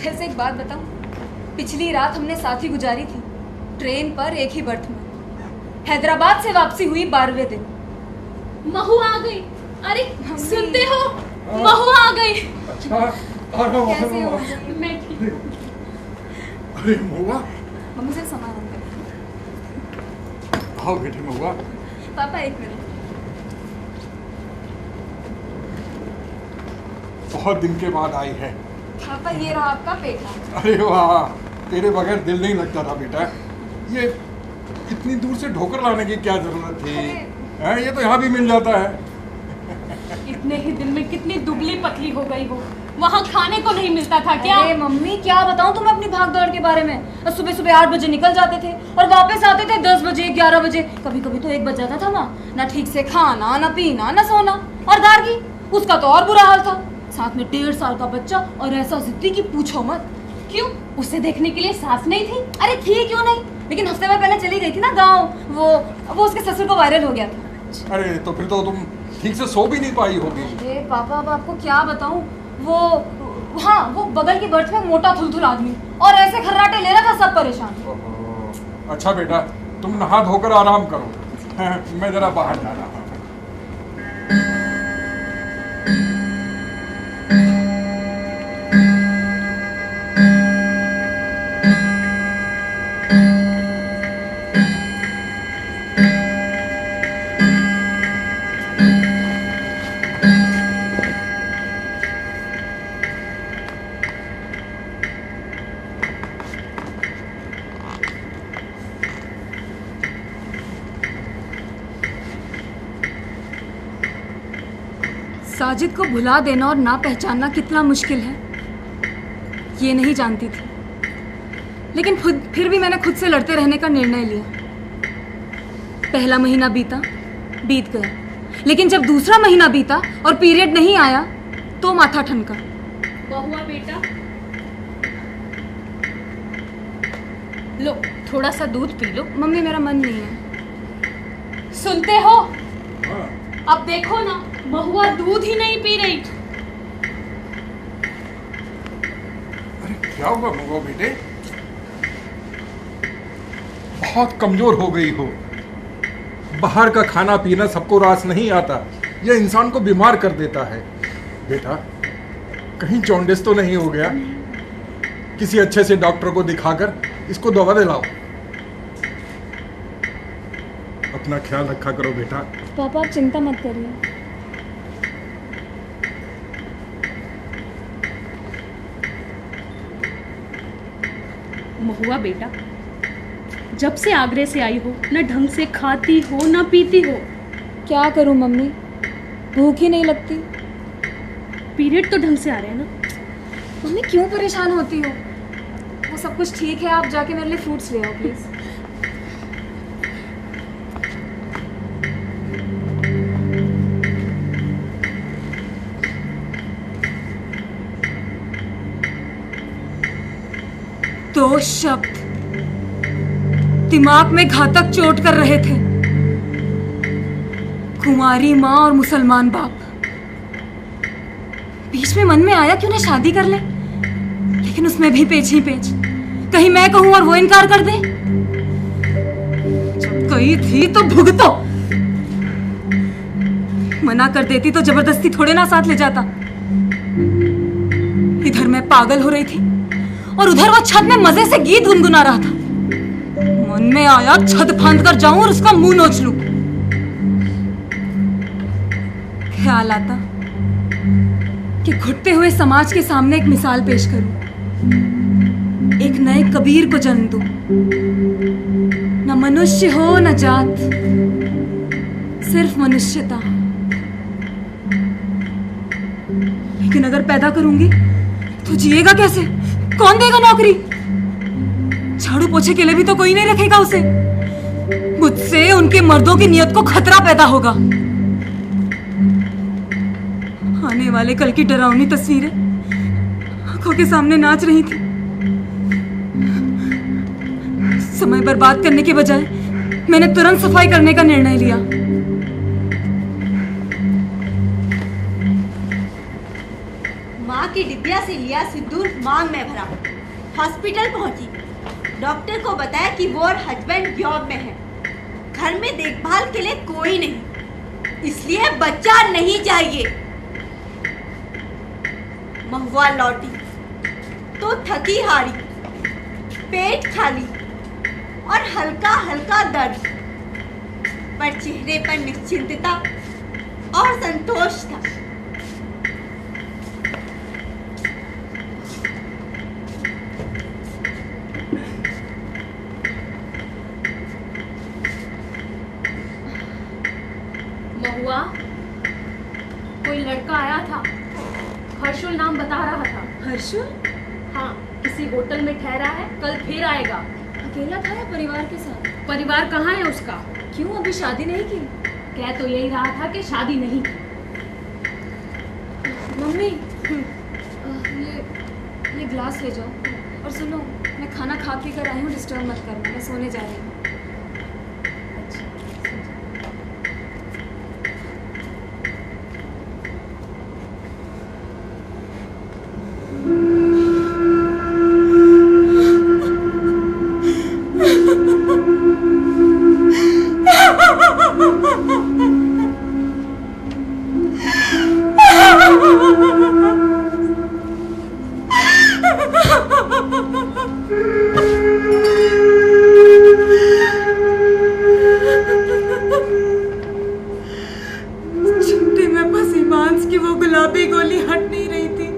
वैसे एक बात बताऊं, पिछली रात हमने साथ ही गुजारी थी, ट्रेन पर एक ही बर्थ में। हैदराबाद से वापसी हुई 12वें दिन। महू आ गई। अरे सुनते हो, महू आ गई। अच्छा, आ रहा हूँ, कैसे हो? मैं ठीक। अरे महुआ, मम्मी से सामान अंदर। आओ बेटे महुआ। पापा एक मिनट। बहुत दिन के बाद आई है। पापा ये रहा आपका पेठा। अरे वाह, तेरे बगैर दिल नहीं लगता था बेटा। ये इतनी दूर से ढोकर लाने की क्या जरूरत थी? हैं, ये तो यहाँ भी मिल जाता है। इतने ही दिन में कितनी दुबली पतली हो गई हो। वहाँ खाने को नहीं मिलता था क्या? अरे मम्मी क्या बताऊं तुम्हें अपनी भाग दौड़ के बारे में। सुबह सुबह 8 बजे निकल जाते थे और वापस आते थे 10 बजे 11 बजे, कभी कभी तो 1 बज जाता था वहाँ। ना ठीक से खाना, ना पीना, ना सोना। और दारगी, उसका तो और बुरा हाल था। साथ में 1.5 साल का बच्चा और ऐसा जिद्दी कि पूछो मत। क्यों? उसे देखने के लिए सास नहीं थी? अरे थी क्यों नहीं, लेकिन हफ्ते भर पहले चली गई थी ना गाँव। वो उसके ससुर को वायरल हो गया था। अरे तो फिर तो तुम ठीक से सो भी नहीं पाई होगी। अरे पापा अब आपको क्या बताऊं, वो बगल की बर्थ में मोटा थुलथुल आदमी और ऐसे खर्राटे ले रहा था, सब परेशान। ओहो, अच्छा बेटा, तुम नहा धोकर आराम करो। मैं जरा बाहर जा रहा हूँ। साजिद को भुला देना और ना पहचानना कितना मुश्किल है, ये नहीं जानती थी। लेकिन फिर भी मैंने खुद से लड़ते रहने का निर्णय लिया। पहला महीना बीत गया, लेकिन जब दूसरा महीना बीता और पीरियड नहीं आया तो माथा ठनका। बहुआ बेटा, लो थोड़ा सा दूध पी लो। मम्मी मेरा मन नहीं है। सुनते हो? अब देखो ना, महुआ दूध ही नहीं पी रही। अरे क्या हुआ महुआ बेटे? बहुत कमजोर हो गई हो। बाहर का खाना पीना सबको रास नहीं आता, यह इंसान को बीमार कर देता है। बेटा कहीं जॉन्डिस तो नहीं हो गया? किसी अच्छे से डॉक्टर को दिखाकर इसको दवा दिलाओ। अपना ख्याल रखा करो बेटा। पापा आप चिंता मत करिए। महुआ बेटा, जब से आगरे से आई हो, न ढंग से खाती हो न पीती हो। क्या करूं मम्मी, भूख ही नहीं लगती। पीरियड तो ढंग से आ रहे हैं ना। मम्मी क्यों परेशान होती हो? वो सब कुछ ठीक है, आप जाके मेरे लिए फ्रूट्स ले आओ प्लीज। दो शब्द दिमाग में घातक चोट कर रहे थे, कुंवारी माँ और मुसलमान बाप। बीच में मन में आया क्यों ना शादी कर ले, लेकिन उसमें भी पेच ही पेच। कहीं मैं कहूं और वो इनकार कर दे। जब गई थी तो भुगतो। मना कर देती तो जबरदस्ती थोड़े ना साथ ले जाता। इधर मैं पागल हो रही थी और उधर वो छत में मजे से गीत गुनगुना रहा था। मन में आया छत फांद कर जाऊं और उसका मुंह नोच लूं। ख्याल आता कि घुटते हुए समाज के सामने एक मिसाल पेश करूं, एक नए कबीर को जन्म दूं। न मनुष्य हो न जात, सिर्फ मनुष्यता। लेकिन अगर पैदा करूंगी तो जिएगा कैसे? कौन देगा नौकरी? झाड़ू पोछे के लिए भी तो कोई नहीं रखेगा उसे। मुझसे उनके मर्दों की नियत को खतरा पैदा होगा। आने वाले कल की डरावनी तस्वीरें आंखों के सामने नाच रही थी। समय बर्बाद करने के बजाय मैंने तुरंत सफाई करने का निर्णय लिया। माँ की डिब्बिया से लिया सिंदूर मांग में भरा, हॉस्पिटल पहुंची। डॉक्टर को बताया कि वो और हस्बैंड जॉब में है, घर में देखभाल के लिए कोई नहीं, इसलिए बच्चा नहीं चाहिए। महुआ लौटी तो थकी हारी, पेट खाली और हल्का हल्का दर्द, पर चेहरे पर निश्चिंतता और संतोष था। महुआ, कोई लड़का आया था, हर्षुल नाम बता रहा था। हर्षुल? हाँ, किसी होटल में ठहरा है, कल फिर आएगा। अकेला था या परिवार के साथ? परिवार कहाँ है उसका? क्यों अभी शादी नहीं की? कह तो यही रहा था कि शादी नहीं की। मम्मी, ये ग्लास ले जाओ। और सुनो, मैं खाना खा पी कर आई हूँ, डिस्टर्ब मत करना, मैं सोने जा रही हूँ। छुट्टी में फंसी मांस की वो गुलाबी गोली हट नहीं रही थी,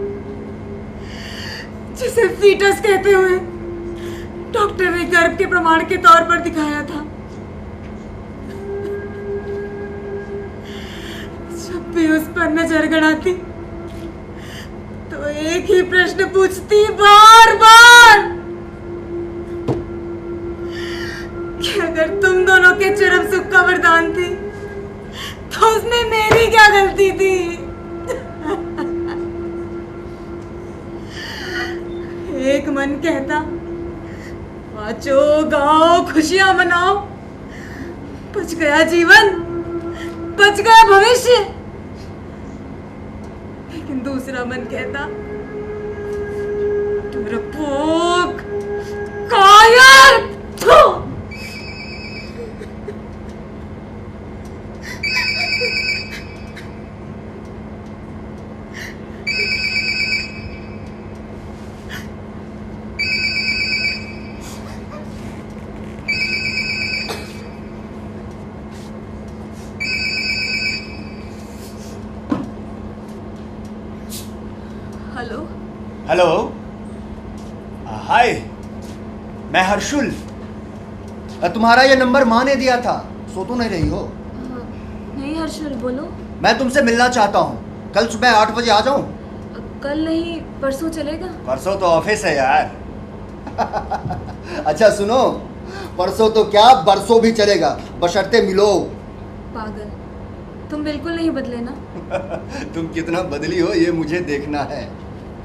जिसे फीटस कहते हुए डॉक्टर ने गर्भ के प्रमाण के तौर पर दिखाया था। जब भी उस पर नजर गड़ाती तो एक ही प्रश्न पूछती बार बार कि अगर तुम दोनों के चरम सुख का वरदान थी तो उसमें मेरी क्या गलती थी? एक मन कहता नाचो गाओ खुशियां मनाओ, बच गया जीवन, बच गया भविष्य। लेकिन दूसरा मन कहता डरपोक, कायर, थू। हेलो हेलो, हाय, मैं हर्षुल। तुम्हारा ये नंबर माँ ने दिया था, सो तो नहीं रही हो? नहीं हर्षुल, बोलो। मैं तुमसे मिलना चाहता हूँ, कल सुबह 8 बजे आ जाऊँ? कल नहीं, परसों चलेगा? परसों तो ऑफिस है यार। अच्छा सुनो, परसों तो क्या बरसों भी चलेगा, बशर्ते मिलो। पागल, तुम बिल्कुल नहीं बदले ना। तुम कितना बदली हो ये मुझे देखना है।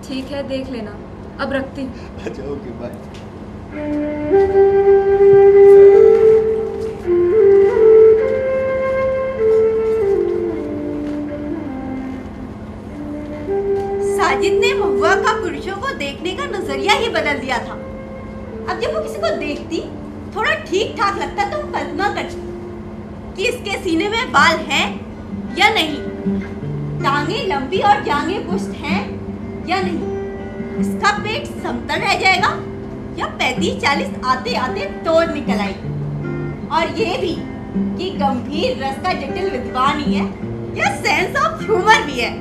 ठीक है, देख लेना। अब रखती हूँ। अच्छा, ओके, बाय। साजिद ने महुआ का पुरुषों को देखने का नजरिया ही बदल दिया था। अब जब वो किसी को देखती थोड़ा ठीक ठाक लगता तो कल्पना करती कि इसके सीने में बाल हैं या नहीं, टांगे लंबी और जांघें पुष्ट हैं या नहीं, इसका पेट समतल रह जाएगा या 35-40 आते आते तोड़ निकल आएगी, और ये भी कि गंभीर रस का जटिल विद्वान ही है या सेंस ऑफ ह्यूमर भी है।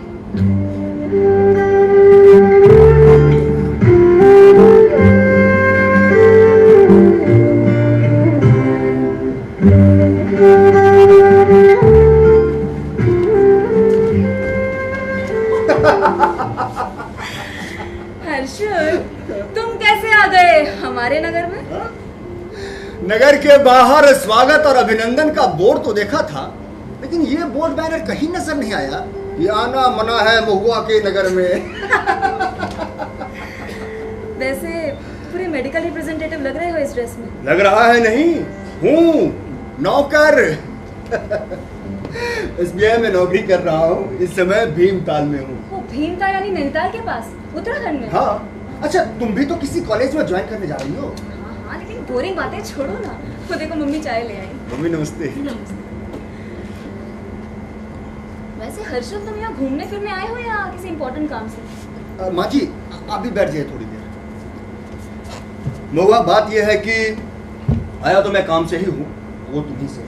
हर्षुल, तुम कैसे आ गए हमारे नगर में? नगर के बाहर स्वागत और अभिनंदन का बोर्ड तो देखा था, लेकिन ये बोर्ड बैनर कहीं नजर नहीं आया, ये आना मना है महुआ के नगर में। वैसे पूरे मेडिकल रिप्रेजेंटेटिव लग रहे हो इस ड्रेस में। लग रहा है नहीं, हूँ नौकर। एसबीआई में नौकरी कर रहा हूँ, इस समय भीमताल में हूँ। वो भीमताल यानी नैनीताल के पास, उत्तराखंड में? हाँ। अच्छा, तुम भी तो किसी कॉलेज में ज्वाइन करने जा रही हो? हाँ, लेकिन बोरिंग बातें छोड़ो ना। वो देखो मम्मी चाय ले आई। मम्मी नमस्ते। वैसे हर्षल, तुम यहाँ घूमने फिरने आए हो या किसी इम्पोर्टेंट काम से? माँ जी, आप भी बैठ जाइए थोड़ी देर। महुआ, बात यह है कि आया तो मैं काम से ही हूँ, वो तुम्ही से है।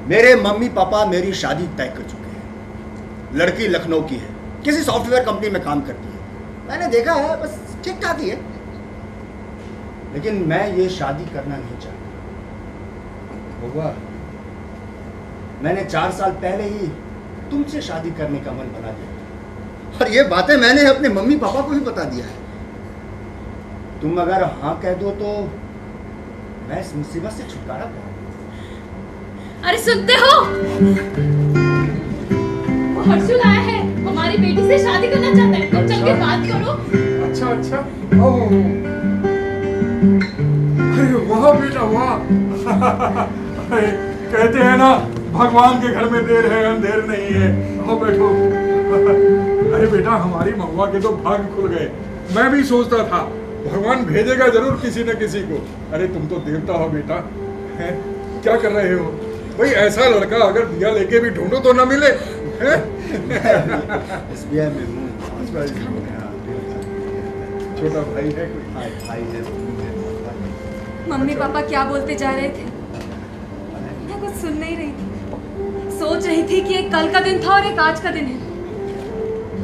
मेरे मम्मी पापा मेरी शादी तय कर चुके हैं। लड़की लखनऊ की है, किसी सॉफ्टवेयर कंपनी में काम करती है। मैंने देखा है, बस ठीक ठाक ही है, लेकिन मैं ये शादी करना नहीं चाहता। महुआ, मैंने 4 साल पहले ही तुमसे शादी करने का मन बना दिया, और ये बातें मैंने अपने मम्मी पापा को भी बता दिया है। तुम अगर हाँ कह दो तो मैं इस मुसीबत से छुटकारा पाऊंगा। अरे सुनते हो, वो हर्षुल आया है, हमारी बेटी से शादी करना चाहता है। तुम चल के बात करो। अच्छा अच्छा, ओह, अरे वाह बेटा वाह। अरे कहते हैं ना, भगवान के घर में देर है अंधेर नहीं है। आओ बैठो। अरे बेटा, हमारी महुआ के तो भाग खुल गए। मैं भी सोचता था भगवान भेजेगा जरूर किसी न किसी को। अरे तुम तो देवता हो बेटा। हैं? क्या कर रहे हो भाई? ऐसा लड़का अगर दिया लेके भी ढूंढो तो ना मिले। एसबीआई में हूँ। छोटा भाई है कोई? भाई है। मम्मी पापा क्या बोलते जा रहे थे? मैं कुछ सुन नहीं रही थी। सोच रही थी कि एक कल का दिन था और एक आज का दिन है।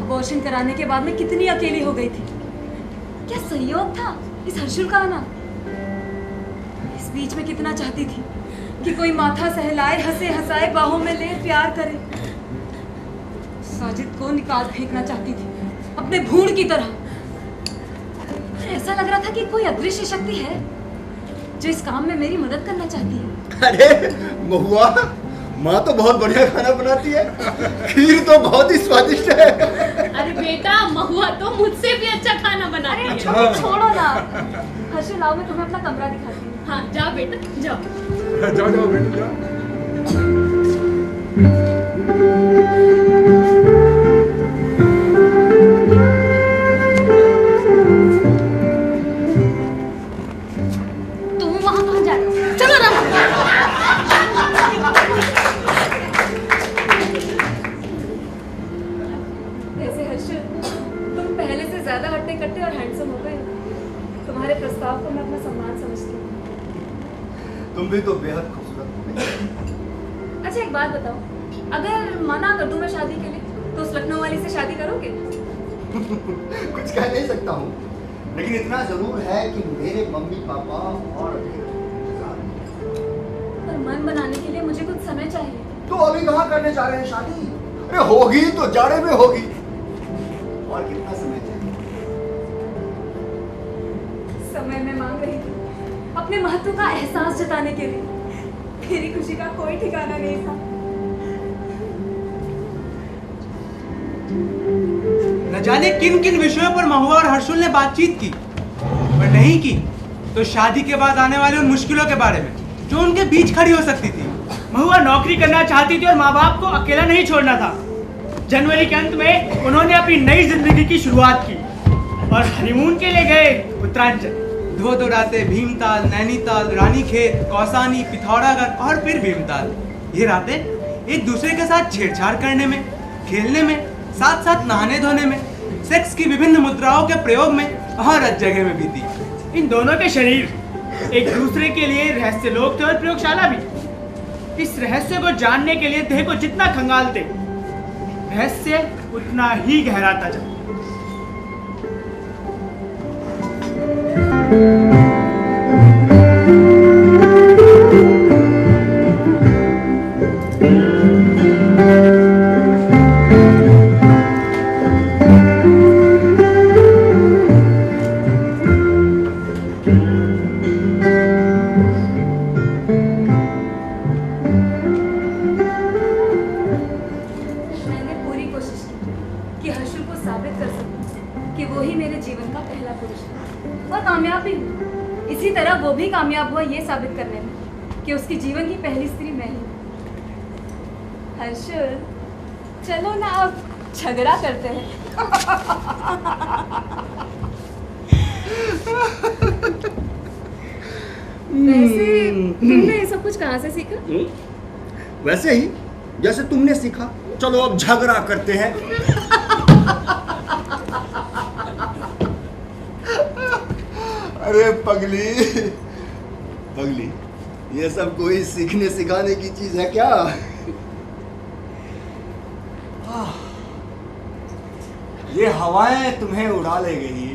अबॉर्शन कराने के बाद मैं कितनी अकेली हो गई थी। क्या संयोग था इस हर्षुल का आना। इस बीच में कितना चाहती थी कि कोई माथा सहलाए, हंसे हंसाए, बाहों में ले, प्यार करे। साजिद को निकाल फेंकना चाहती थी अपने भूण की तरह। ऐसा लग रहा था कि कोई अदृश्य शक्ति है जो इस काम में मेरी मदद करना चाहती है। अरे महुआ, माँ तो बहुत बढ़िया खाना बनाती है, खीर तो बहुत ही स्वादिष्ट है। अरे बेटा, महुआ तो मुझसे भी अच्छा खाना बनाती है। अरे छोड़ो ना। हर्षुल, आओ मैं तुम्हें अपना कमरा दिखाती हूँ। हाँ जाओ बेटा, जाओ। जाओ जाओ बेटा जाओ। तुम वहाँ कहाँ जा रहे हो? चलो ना। ऐसे हर्षुल, तुम पहले से ज्यादा हट्टे कट्टे और हैंडसम हो गए। तुम्हारे प्रस्ताव को मैं अपना सम्मान समझती हूँ। तुम भी तो बेहद खूबसूरत हो गई। अच्छा एक बात बताओ, अगर मना कर दूं मैं शादी के लिए, तो उस लखनऊ वाली से शादी करोगे? कुछ कह नहीं सकता हूँ, लेकिन इतना जरूर है कि मेरे मम्मी पापा और पर मन बनाने के लिए मुझे कुछ समय चाहिए। तो अभी कहाँ करने जा रहे हैं शादी? अरे होगी तो जाड़े में होगी। और कितना समय चाहिए? समय मैं मांग रही थी अपने महत्व का एहसास जताने के लिए। मेरी खुशी का कोई ठिकाना नहीं था। न जाने किन किन विषयों पर महुआ और हर्षुल ने बातचीत की, पर नहीं की तो शादी के बाद आने वाले उन मुश्किलों के बारे में जो उनके बीच खड़ी हो सकती थी। महुआ नौकरी करना चाहती थी और माँ बाप को अकेला नहीं छोड़ना था। जनवरी के अंत में उन्होंने अपनी नई जिंदगी की शुरुआत की और हनीमून के लिए गए उत्तरांचल। दो रातें भीमताल, नैनीताल, रानीखेत, कौसानी, पिथौरागढ़ और फिर भीमताल। ये रातें एक दूसरे के साथ छेड़छाड़ करने में, खेलने में, साथ साथ नहाने धोने में, सेक्स की विभिन्न मुद्राओं के प्रयोग में और हर जगह में बीती। इन दोनों के शरीर एक दूसरे के लिए रहस्य लोक थे और प्रयोगशाला भी। इस रहस्य को जानने के लिए देह को जितना खंगालते, रहस्य उतना ही गहराता जाता। हर्षुल को साबित कर सकूं कि वो ही मेरे जीवन का पहला पुरुष है और कामयाब भी हूँ। इसी तरह वो भी कामयाब हुआ ये साबित करने में कि उसके जीवन की पहली स्त्री मैं ही हूँ। हर्षुल, चलो ना अब झगड़ा करते हैं। वैसे तुमने ये सब कुछ कहाँ से सीखा? वैसे ही जैसे तुमने सीखा। चलो अब झगड़ा करते हैं। अरे पगली पगली, ये सब कोई सीखने सिखाने की चीज है क्या? ये हवाएं तुम्हें उड़ा ले गई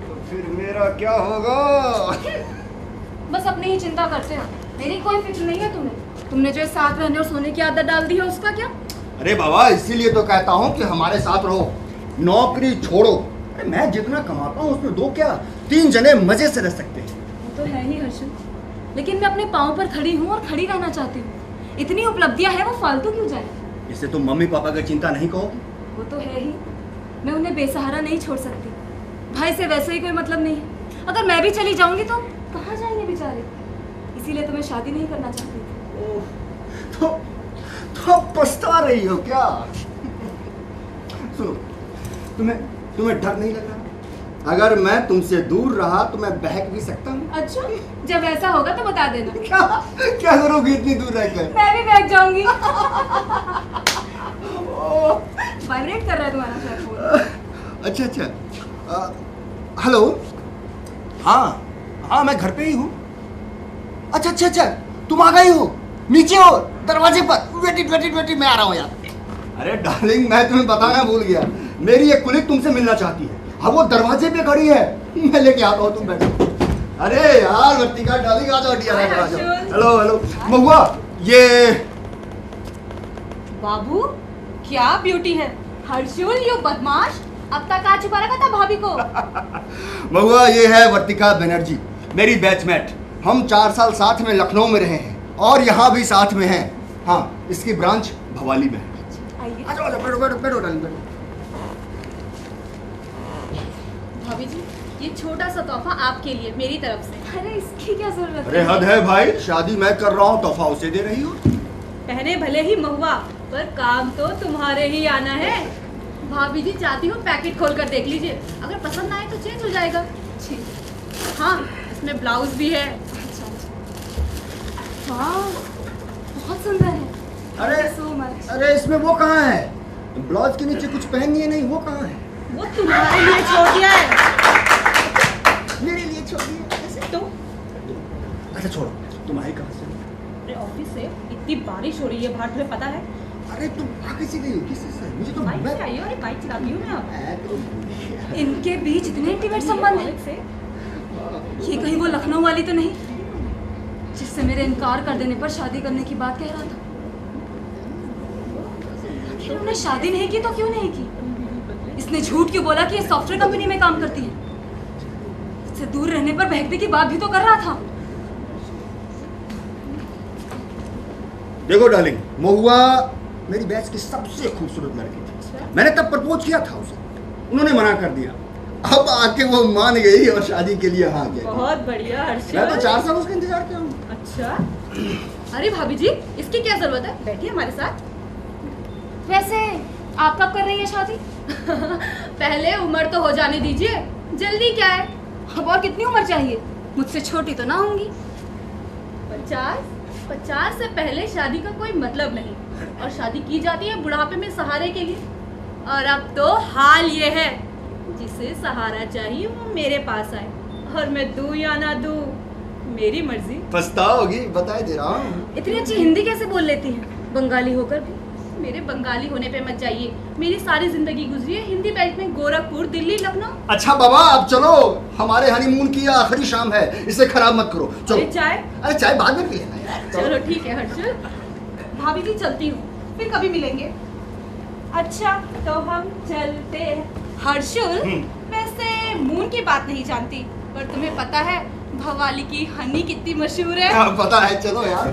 तो फिर मेरा क्या होगा? बस अपनी ही चिंता करते हो, मेरी कोई फिक्र नहीं है तुम्हें। तुमने जो साथ रहने और सोने की आदत डाल दी है उसका क्या? अरे बाबा, इसीलिए तो कहता हूँ कि हमारे साथ रहो, नौकरी छोड़ो। अरे मैं जितना कमाता हूँ उसमें दो क्या 3 जने मजे से रह सकते हैं। वो तो है ही हर्षुल, लेकिन मैं अपने पाँव पर खड़ी हूँ और खड़ी रहना चाहती हूँ। इतनी उपलब्धियाँ हैं, वो फालतू क्यों जाए? इससे तुम मम्मी पापा की चिंता नहीं कहोगी? वो तो है ही, मैं उन्हें बेसहारा नहीं छोड़ सकती। भाई से वैसे ही कोई मतलब नहीं है। अगर मैं भी चली जाऊंगी तो कहाँ जाएंगे बेचारे? इसीलिए तो मैं शादी नहीं करना चाहती थी। तो पछता रही हो क्या? सुनो, तुम्हें डर नहीं लग रहा? अगर मैं तुमसे दूर रहा तो मैं बहक भी सकता हूँ। अच्छा, जब ऐसा होगा तो बता देना। क्या करोगी इतनी दूर रहकर? मैं भी बहक जाऊंगी। वाइब्रेट कर रहा है तुम्हारा शायद फोन। अच्छा, हेलो। हाँ मैं घर पे ही हूँ। अच्छा, तुम आ गई हो? नीचे हो, दरवाजे पर। वेटिट मैं आ रहा हूँ यार। अरे डार्लिंग, मैं तुम्हें बताना भूल गया, मेरी एक कुलीग तुमसे मिलना चाहती है। अब वो दरवाजे पे खड़ी है, मैं लेके आता हूँ, तुम बैठो। अरे यार वर्तिका डार्लिंग, आ जाओ डियर, आ जाओ। हेलो महुआ, ये बाबू क्या ब्यूटी है। हर्षुल, यो बदमाश, अब तक आ छुपा रखा था भाभी को। महुआ, ये है वर्तिका बनर्जी, मेरी बैचमेट। हम 4 साल साथ में लखनऊ में रहे हैं और यहाँ भी साथ में हैं। हाँ, इसकी ब्रांच भवाली में है। आ जाओ, बैठो डार्लिंग। भाभी जी, ये छोटा सा तोहफा आपके लिए मेरी तरफ से। अरे इसकी क्या जरूरत है? अरे हद है भाई, शादी मैं कर रहा हूँ, तोहफा उसे दे रही हो। पहने भले ही महुआ, पर काम तो तुम्हारे ही आना है। भाभी जी, चाहती हूँ पैकेट खोल कर देख लीजिए, अगर पसंद आए तो चेंज हो जाएगा। हाँ, इसमें ब्लाउज भी है। वाह, बहुत सुंदर है। अरे इसमें वो कहाँ है? ब्लाउज के नीचे कुछ पहननी है नहीं, वो कहाँ है? वो तुम्हारे लिए छोड़ दिया है। मेरे लिए छोड़ दिया कैसे? तो अच्छा छोड़ो, तुम आई कहाँ से? अरे ऑफिस से। इतनी बारिश हो रही है बाहर, तुम्हें पता है? अरे तुम आगे से गई हो? किससे से? मुझे तो बाइक से आई हो। अरे बाइक चलाती हूँ मैं अब। इनके बीच इतने इंटीमेट संबंध हैं? ये कहीं वो लखनऊ वाली तो नहीं जिससे मेरे इनकार कर देने पर शादी करने की बात कह रहा था? आखिर उन्होंने शादी नहीं की तो क्यों नहीं की? इसने झूठ क्यों बोला कि ये सॉफ्टवेयर कंपनी में काम करती है? इससे दूर रहने पर बहकने की बात भी तो कर रहा था। देखो डार्लिंग, महुआ मेरी बैच की सबसे खूबसूरत लड़की थी। मैंने तब प्रपोज किया था उसे, उन्होंने मना कर दिया। अब आके वो मान गई और शादी के लिए हाँ गई। बहुत बढ़िया हर्षिल। मैं तो 4 साल उसका इंतजार किया हूँ। अच्छा। अरे भाभी जी, इसकी क्या जरूरत है, बैठिए हमारे साथ। वैसे आप कब कर रही है शादी? पहले उम्र तो हो जाने दीजिए, जल्दी क्या है? अब और कितनी उम्र चाहिए? मुझसे छोटी तो ना होंगी। 50 से पहले शादी का कोई मतलब नहीं, और शादी की जाती है बुढ़ापे में सहारे के लिए। और अब तो हाल ये है, जिसे सहारा चाहिए वो मेरे पास आए, और मैं दूं या ना दूं मेरी मर्जी। पछताओगी, बताए दे रहा हूँ। इतनी अच्छी हिंदी कैसे बोल लेती हैं, बंगाली होकर भी? मेरे बंगाली होने पे मत जाइए, मेरी सारी जिंदगी गुजरी है हिंदी बेल्ट में, गोरखपुर, दिल्ली, लखनऊ। अच्छा बाबा, अब चलो, हमारे हनीमून की आखिरी शाम है, इसे खराब मत करो। चलो। अरे चाय बाद में पी लेना यार। चलो ठीक है हर्षिल, भाभी जी चलती हूँ, फिर कभी मिलेंगे। अच्छा तो हम चलते हैं। हर्षिल, वैसे मून की बात नहीं जानती, पर तुम्हें पता है भवाली की हनी कितनी मशहूर है? हाँ, पता है। चलो यार।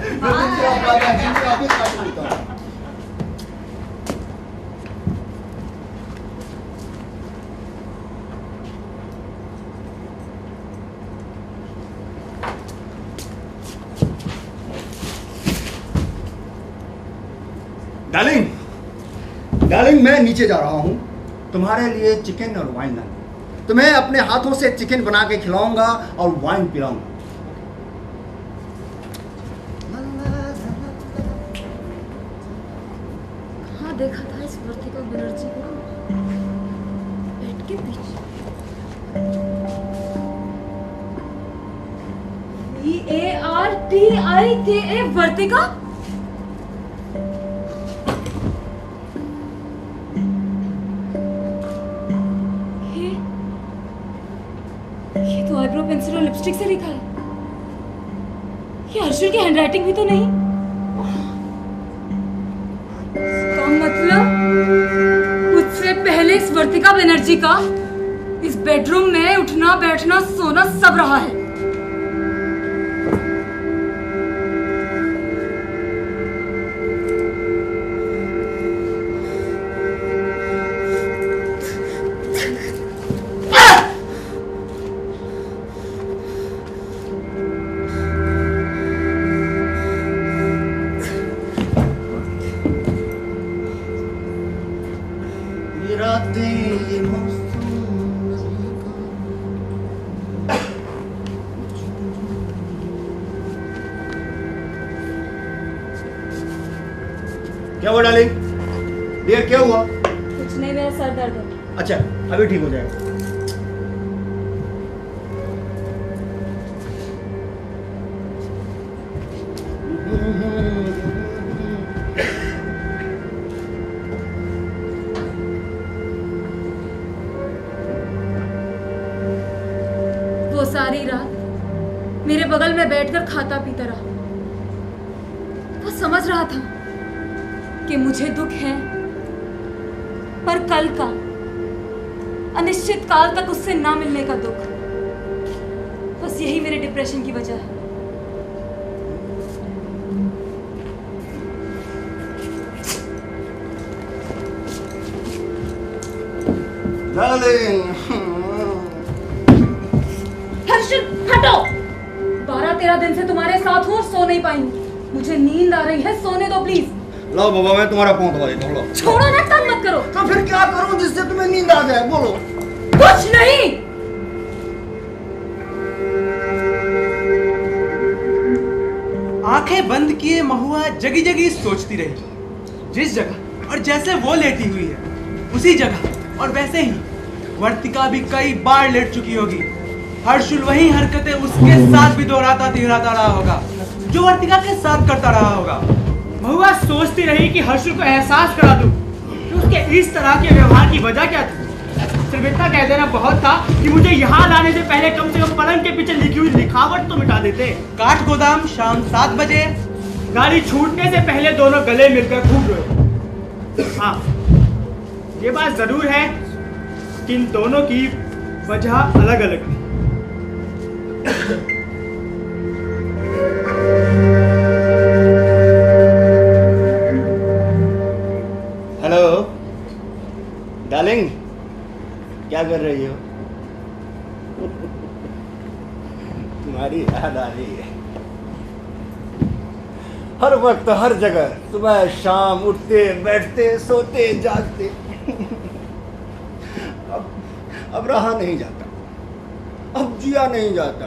डार्लिंग मैं नीचे जा रहा हूँ तुम्हारे लिए चिकन और वाइन लाने। तुम्हें अपने हाथों से चिकन बना के खिलाऊंगा और वाइन पिलाऊंगा। कहाँ देखा था इस वर्तिका बनर्जी को? बेड के पीछे। VARTIKA वर्तिका? ये तो आईब्रो पेंसिल और लिपस्टिक से लिखा है। ये हर्षल की हैंडराइटिंग भी तो नहीं। इसका मतलब मुझसे पहले इस वर्तिका बनर्जी का इस बेडरूम में उठना बैठना सोना सब रहा है। क्या हुआ डार्लिंग? डियर क्या हुआ? कुछ नहीं, मेरा सर दर्द है। अच्छा अभी ठीक हो जाएगा। वो सारी रात मेरे बगल में बैठकर खाता पीता रहा। वो समझ रहा था कि मुझे दुख है, पर कल का अनिश्चित काल तक उससे ना मिलने का दुख। बस यही मेरे डिप्रेशन की वजह है। हर्षल हटो! 12-13 दिन से तुम्हारे साथ हूँ और सो नहीं पाई हूँ। मुझे नींद आ रही है, सोने दो प्लीज। लो बाबा मैं तुम्हारा पाँव दबा देता हूँ। छोड़ो ना, तंग मत करो। तो फिर क्या करूं जिससे तुम्हें नींद आ जाए? बोलो। कुछ नहीं। आंखें बंद किए महुआ जगी जगी सोचती रही। जिस जगह और जैसे वो लेटी हुई है उसी जगह और वैसे ही वर्तिका भी कई बार लेट चुकी होगी। हर्षुल वही हरकतें उसके साथ भी दोहराता रहा होगा जो वर्तिका के साथ करता रहा होगा। महुआ सोचती रही कि हर्षुल को एहसास करा दूं कि उसके इस तरह के व्यवहार की वजह क्या थी। सिर्फ इतना कह देना बहुत था कि मुझे यहाँ लाने से पहले कम से कम पलंग के पीछे लिखी हुई लिखावट तो मिटा देते। काठ गोदाम शाम 7 बजे। गाड़ी छूटने से पहले दोनों गले मिलकर खूब रोए। हाँ, ये बात जरूर है कि इन दोनों की वजह अलग अलग थी। हेलो डार्लिंग, क्या कर रही हो? तुम्हारी याद आ रही है हर वक्त हर जगह, सुबह शाम, उठते बैठते सोते जागते। अब रहा नहीं जाता, अब जिया नहीं जाता।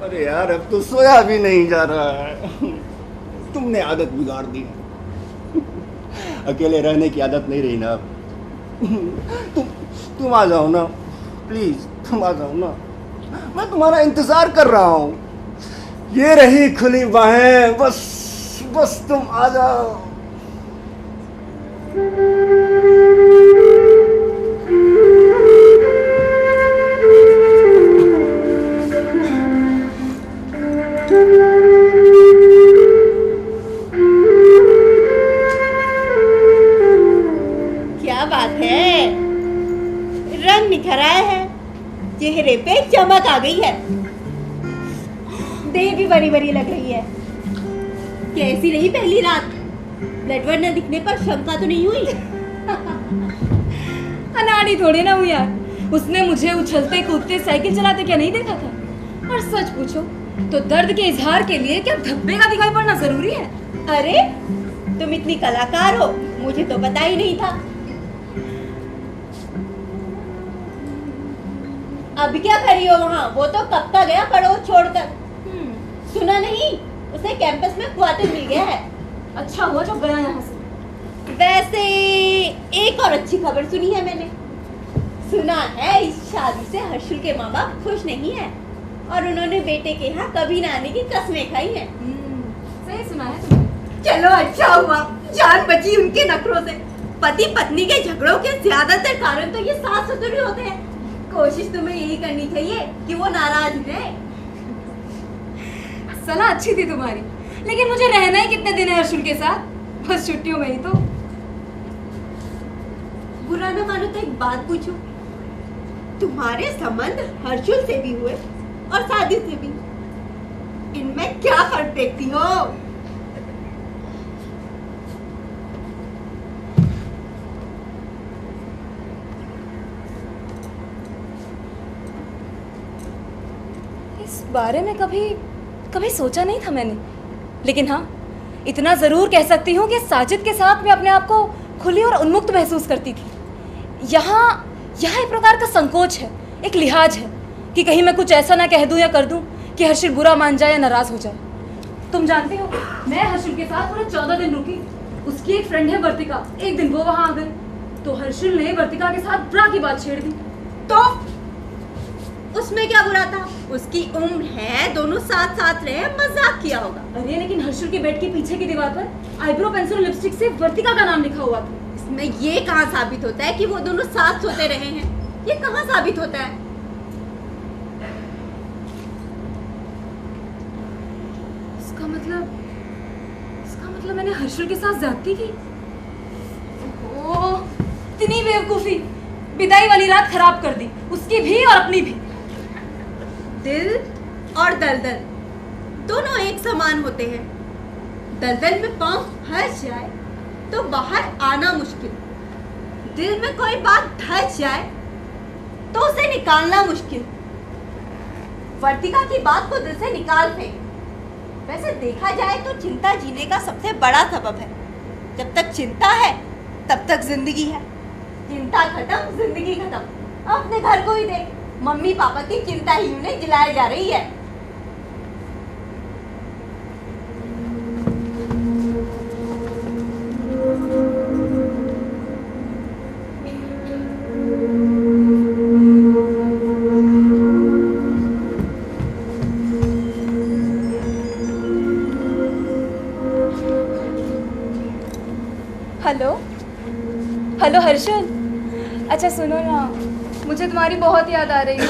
अरे यार अब तो सोया भी नहीं जा रहा है। तुमने आदत बिगाड़ दी। अकेले रहने की आदत नहीं रही ना अब। तुम आ जाओ ना प्लीज, तुम आ जाओ ना। मैं तुम्हारा इंतजार कर रहा हूँ। ये रही खुली बाहें, बस तुम आ जाओ। क्या बात है, रंग निखर आया है, चेहरे पे चमक आ गई है, देह भी बड़ी बड़ी लग रही है। कैसी रही पहली रात? ब्लडवर्ड न दिखने पर शंका तो नहीं हुई? अनाड़ी थोड़े ना हुई यार। उसने मुझे उछलते कूदते साइकिल चलाते क्या नहीं देखा था? और सच पूछो तो दर्द के इजहार के लिए क्या धब्बे का दिखाई पड़ना जरूरी है? अरे तुम इतनी कलाकार हो, मुझे तो पता ही नहीं था। अब क्या करी हो वहाँ? वो तो कब का गया पड़ोस छोड़कर। सुना नहीं, उसे कैंपस में क्वार्टर मिल गया है। अच्छा हुआ जो गया यहाँ से। वैसे एक और अच्छी खबर सुनी है मैंने। सुना है इस शादी से हर्षुल के माँ बाप खुश नहीं है और उन्होंने बेटे के यहाँ कभी ना आने की कसमें खाई हैं। सही सुना है तुमने। चलो अच्छा हुआ, जान बची उनके नखरों से। पति पत्नी के झगड़ों के ज्यादातर कारण तो ये सास ससुर होते हैं। कोशिश तुम्हें यही करनी चाहिए कि वो नाराज रहे। सलाह अच्छी थी तुम्हारी, लेकिन मुझे रहना ही कितने दिन है हर्षुल के साथ? बस छुट्टियों में ही तो। बुरा ना मानो तो एक बात पूछूं, तुम्हारे संबंध हर्षुल से भी हुए और शादी से भी, इनमें क्या फर्क देखती हो? इस बारे में कभी सोचा नहीं था मैंने, लेकिन हाँ, इतना जरूर कह सकती हूँ कि साजिद के साथ मैं अपने आप को खुली और उन्मुक्त महसूस करती थी। यहाँ एक प्रकार का संकोच है, एक लिहाज है कि कहीं मैं कुछ ऐसा ना कह दूं या कर दूं कि हर्षिल बुरा मान जाए या नाराज हो जाए। तुम जानती हो, मैं हर्षिल के साथ पूरे 14 दिन रुकी। उसकी एक फ्रेंड है वर्तिका, एक दिन वो वहां आ गई तो हर्षिल ने वर्तिका के साथ ब्रा की बात छेड़ दी। तो उसमें क्या बुरा था? उसकी उम्र है, दोनों साथ साथ रहे, मजाक किया होगा। अरे लेकिन हर्षिल के बेड के पीछे की दीवार पर आईब्रो पेंसिल और लिपस्टिक से वर्तिका का नाम लिखा हुआ था। इसमें ये कहाँ साबित होता है कि वो दोनों साथ सोते रहे हैं? ये कहाँ साबित होता है? इसका मतलब मैंने हर्षिल के साथ ज्यादती की। ओह, इतनी बेवकूफी! विदाई वाली रात खराब कर दी, उसकी भी और अपनी भी। दिल और दलदल दोनों एक समान होते हैं। दलदल में पांव फंस जाए तो बाहर आना मुश्किल, दिल में कोई बात धंस जाए तो उसे निकालना मुश्किल। वर्तिका की बात को दिल से निकाल फेंक। वैसे देखा जाए तो चिंता जीने का सबसे बड़ा सबब है। जब तक चिंता है तब तक जिंदगी है। चिंता खत्म, जिंदगी खत्म। अपने घर को ही देख, मम्मी पापा की चिंता ही उन्हें जिलाए जा रही है। हेलो हेलो हर्षल, अच्छा सुनो ना, मुझे तुम्हारी बहुत याद आ रही है।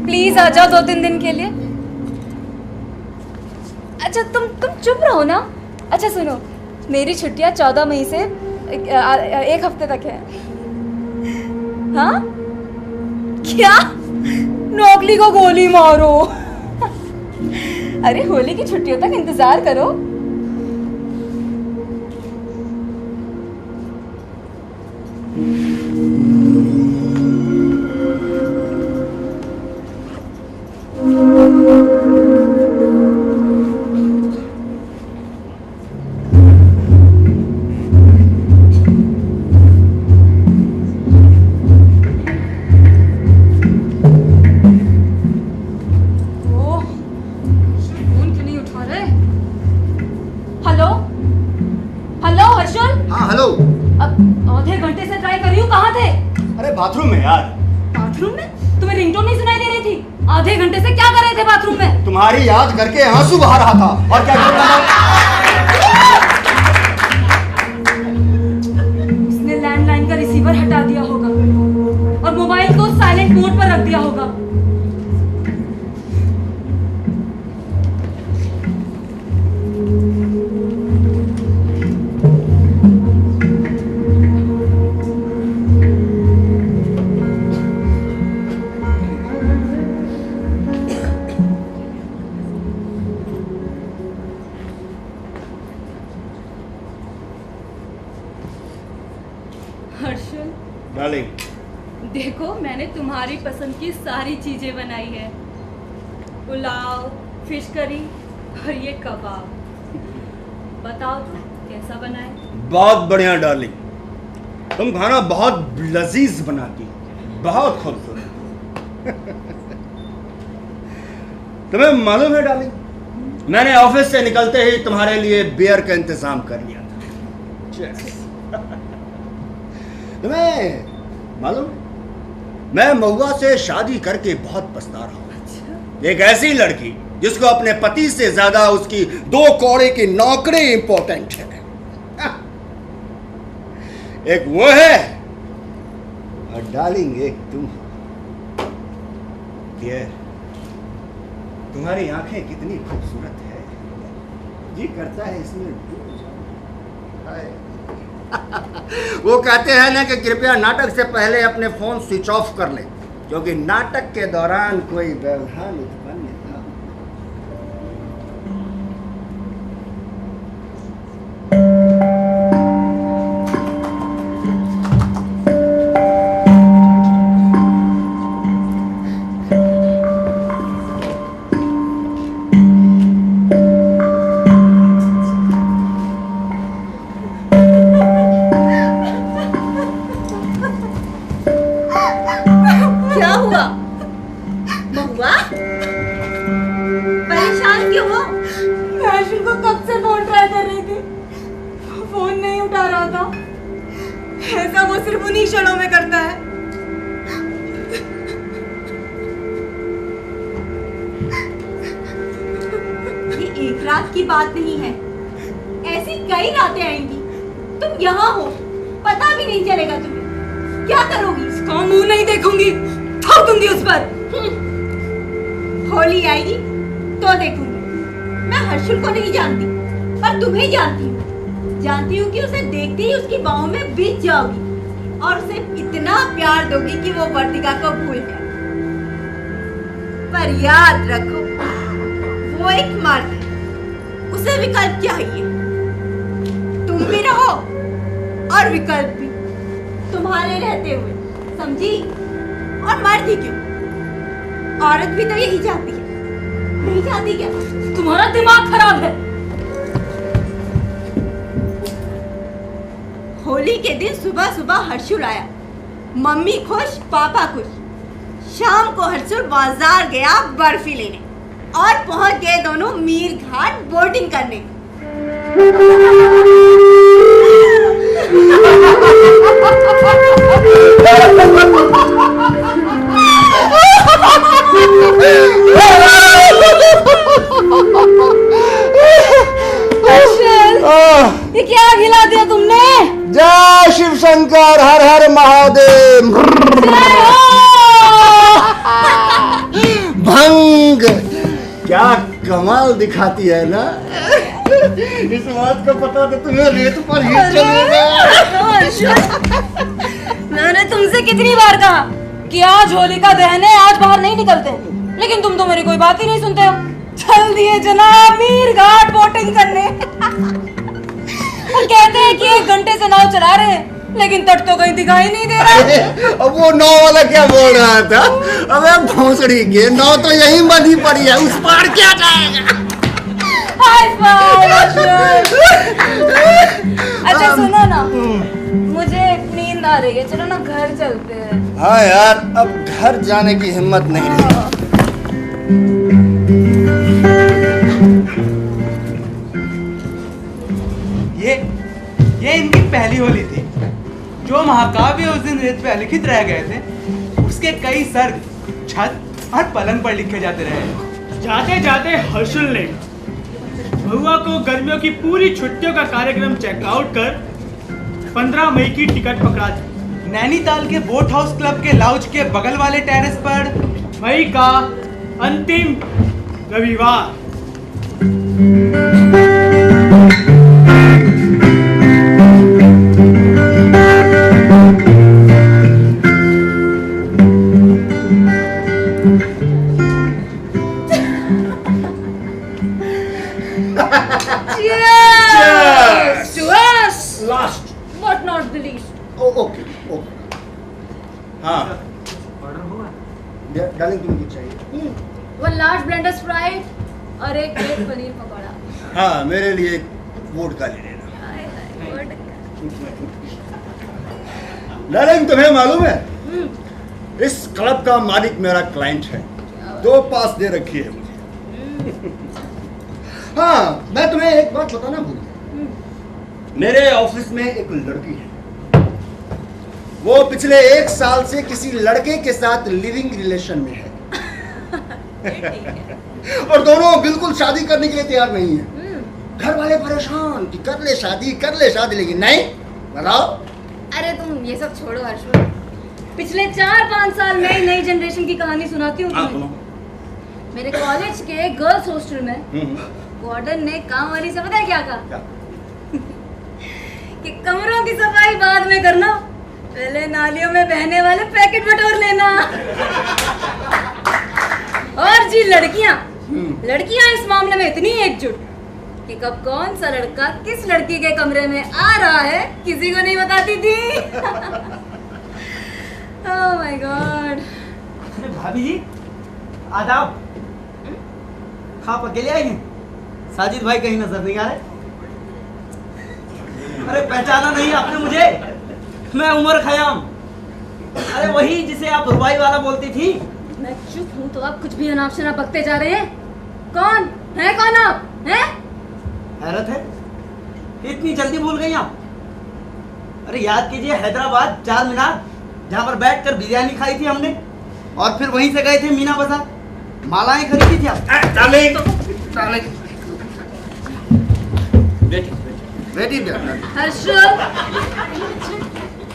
प्लीज आ जाओ 2-3 दिन के लिए। अच्छा तुम चुप रहो ना। अच्छा सुनो, मेरी छुट्टियां 14 मई से 1 हफ्ते तक है। हाँ क्या? नौकरी को गोली मारो। अरे होली की छुट्टियों तक इंतजार करो। बाथरूम में यार। बाथरूम में? तुम्हें रिंगटोन नहीं सुनाई दे रही थी? आधे घंटे से क्या कर रहे थे बाथरूम में? तुम्हारी याद करके आंसू बहा रहा था। और क्या कर रहा था? उसने लैंडलाइन का रिसीवर हटा दिया होगा और मोबाइल को साइलेंट मोड पर रख दिया होगा। देखो, मैंने तुम्हारी पसंद की सारी चीजें बनाई है। पुलाव, फिश करी और ये कबाब। बताओ तो कैसा बना है? बहुत बढ़िया डार्लिंग। तुम खाना बहुत लजीज बनाती हो, बहुत खूबसूरत। तुम्हें मालूम है डार्लिंग, मैंने ऑफिस से निकलते ही तुम्हारे लिए बियर का इंतजाम कर लिया था। तुम्हें मालूम है, मैं महुआ से शादी करके बहुत पछता रहा हूँ। एक ऐसी लड़की जिसको अपने पति से ज्यादा उसकी 2 कौड़े की नौकरी इंपॉर्टेंट है। एक वो है और डार्लिंग एक तुम। डियर, तुम्हारी आंखें कितनी खूबसूरत है, जी करता है इसमें डूब जाऊं। हाय। वो कहते हैं ना कि कृपया नाटक से पहले अपने फोन स्विच ऑफ कर ले, क्योंकि नाटक के दौरान कोई व्यवधान उत्पन्न ना हो। क्या हुआ महुआ? परेशान क्यों हो? मैं हर्षुल को कब से फोन ट्राई कर रही थी, फोन नहीं उठा रहा था। ऐसा वो सिर्फ उन्हीं क्षणों में करता है। ये एक रात की बात नहीं है, ऐसी कई रातें आएंगी। तुम यहाँ हो, पता भी नहीं चलेगा तुम्हें। क्या करोगी? इसका मुंह नहीं देखूंगी, ठोक दूंगी उस पर। होली आएगी तो देखूंगी। मैं हर्षुल को नहीं जानती, पर तुम्हें जानती हूँ। जानती हूँ कि उसे देखते ही उसकी बाहों में बीत जाओगी और उसे इतना प्यार दोगी कि वो वर्तिका को भूल जाए। पर याद रखो, वो एक मर्द है, उसे विकल्प चाहिए। तुम भी रहो और विकल्प भी तुम्हारे रहते हुए, समझी? और मर्द ही क्यों, औरत भी तो यही चाहती है, नहीं चाहती क्या? तुम्हारा दिमाग खराब है। होली के दिन सुबह सुबह हर्षुल आया, मम्मी खुश, पापा खुश। शाम को हर्षुल बाजार गया बर्फी लेने और पहुंच गए दोनों मीर घाट बोटिंग करने। ये क्या खिला दिया तुमने? जय शिव शंकर, हर हर महादेव। भंग क्या कमाल दिखाती है ना। इस बात का पता तो तुम्हें रेत पर ही चलेगा। मैंने तुमसे कितनी बार कहा कि आज होलिका दहन है, आज बाहर नहीं निकलते, लेकिन तुम तो मेरी कोई बात ही नहीं सुनते हो। चल दिए जनाब मीर घाट बोटिंग करने। और कहते हैं कि 1 घंटे से नाव चला रहे हैं, लेकिन तट तो कहीं दिखाई नहीं दे रहा। अब वो नाव वाला क्या बोल रहा था? अबे भोसड़ी के, नाव तो यहीं बंधी पड़ी है, उस पार क्या जाएगा? अच्छा सुनो ना, मुझे नींद आ रही है, चलो ना घर चलते हैं। हाँ यार, अब घर जाने की हिम्मत नहीं रही। ये इनकी पहली होली थी। जो महाकाव्य उस दिन रेत पे लिखित रह गए थे, उसके कई सर्ग छत और पलंग पर लिखे जाते रहे। जाते जाते हर्षुल ने महुआ को गर्मियों की पूरी छुट्टियों का कार्यक्रम चेकआउट कर 15 मई की टिकट पकड़ा दी। नैनीताल के बोट हाउस क्लब के लाउंज के बगल वाले टेरेस पर मई का अंतिम रविवार। Cheers! To us! Last. But not the least. Okay okay. हाँ डार्लिंग, तुम्हें कुछ चाहिए? 1 large blender Sprite और 1 प्लेट पनीर पकौड़ा। हाँ, मेरे लिए एक वोडका ले लेना। हाय हाय, वोडका। डार्लिंग, तुम्हें मालूम है इस क्लब का मालिक मेरा क्लाइंट है, 2 पास दे रखी है मुझे। हाँ, मैं तुम्हें एक बात बताना भूल गया। मेरे ऑफिस में एक लड़की है, वो पिछले 1 साल से किसी लड़के के साथ लिविंग रिलेशन में है और दोनों बिल्कुल शादी करने के लिए तैयार नहीं है। घर वाले परेशान कि कर ले शादी, लेकिन नहीं। बताओ। अरे तुम ये सब छोड़ो हर्षुल, पिछले 4-5 साल में नई जनरेशन की कहानी सुनाती हूँ तुम्हें। मेरे कॉलेज के गर्ल्स हॉस्टल में वार्डन ने काम वाली से पता है क्या कहा? कि कमरों की सफाई बाद में करना, पहले नालियों में बहने वाले पैकेट बटोर लेना। और जी लड़कियां इस मामले में इतनी एकजुट कि कब कौन सा लड़का किस लड़की के कमरे में आ रहा है किसी को नहीं बताती थी। Oh my God. अरे भाभी जी, आदाब। आप अकेले आई हैं? साजिद भाई कहीं नजर नहीं आ रहे? अरे पहचाना नहीं आपने मुझे? मैं उमर खयाम, अरे वही जिसे आप रुबाई वाला बोलती थी। मैं चुप हूँ तो आप कुछ भी अनाप शनाप बकते जा रहे हैं। कौन आप हैं? हैरत है, इतनी जल्दी भूल गई आप? अरे याद कीजिए हैदराबाद चार मीनार, जहाँ पर बैठकर बिरयानी खाई थी हमने, और फिर वहीं से गए थे मीना बाजार, मालाएं खरीदी थी आप। बेटी हर्षल,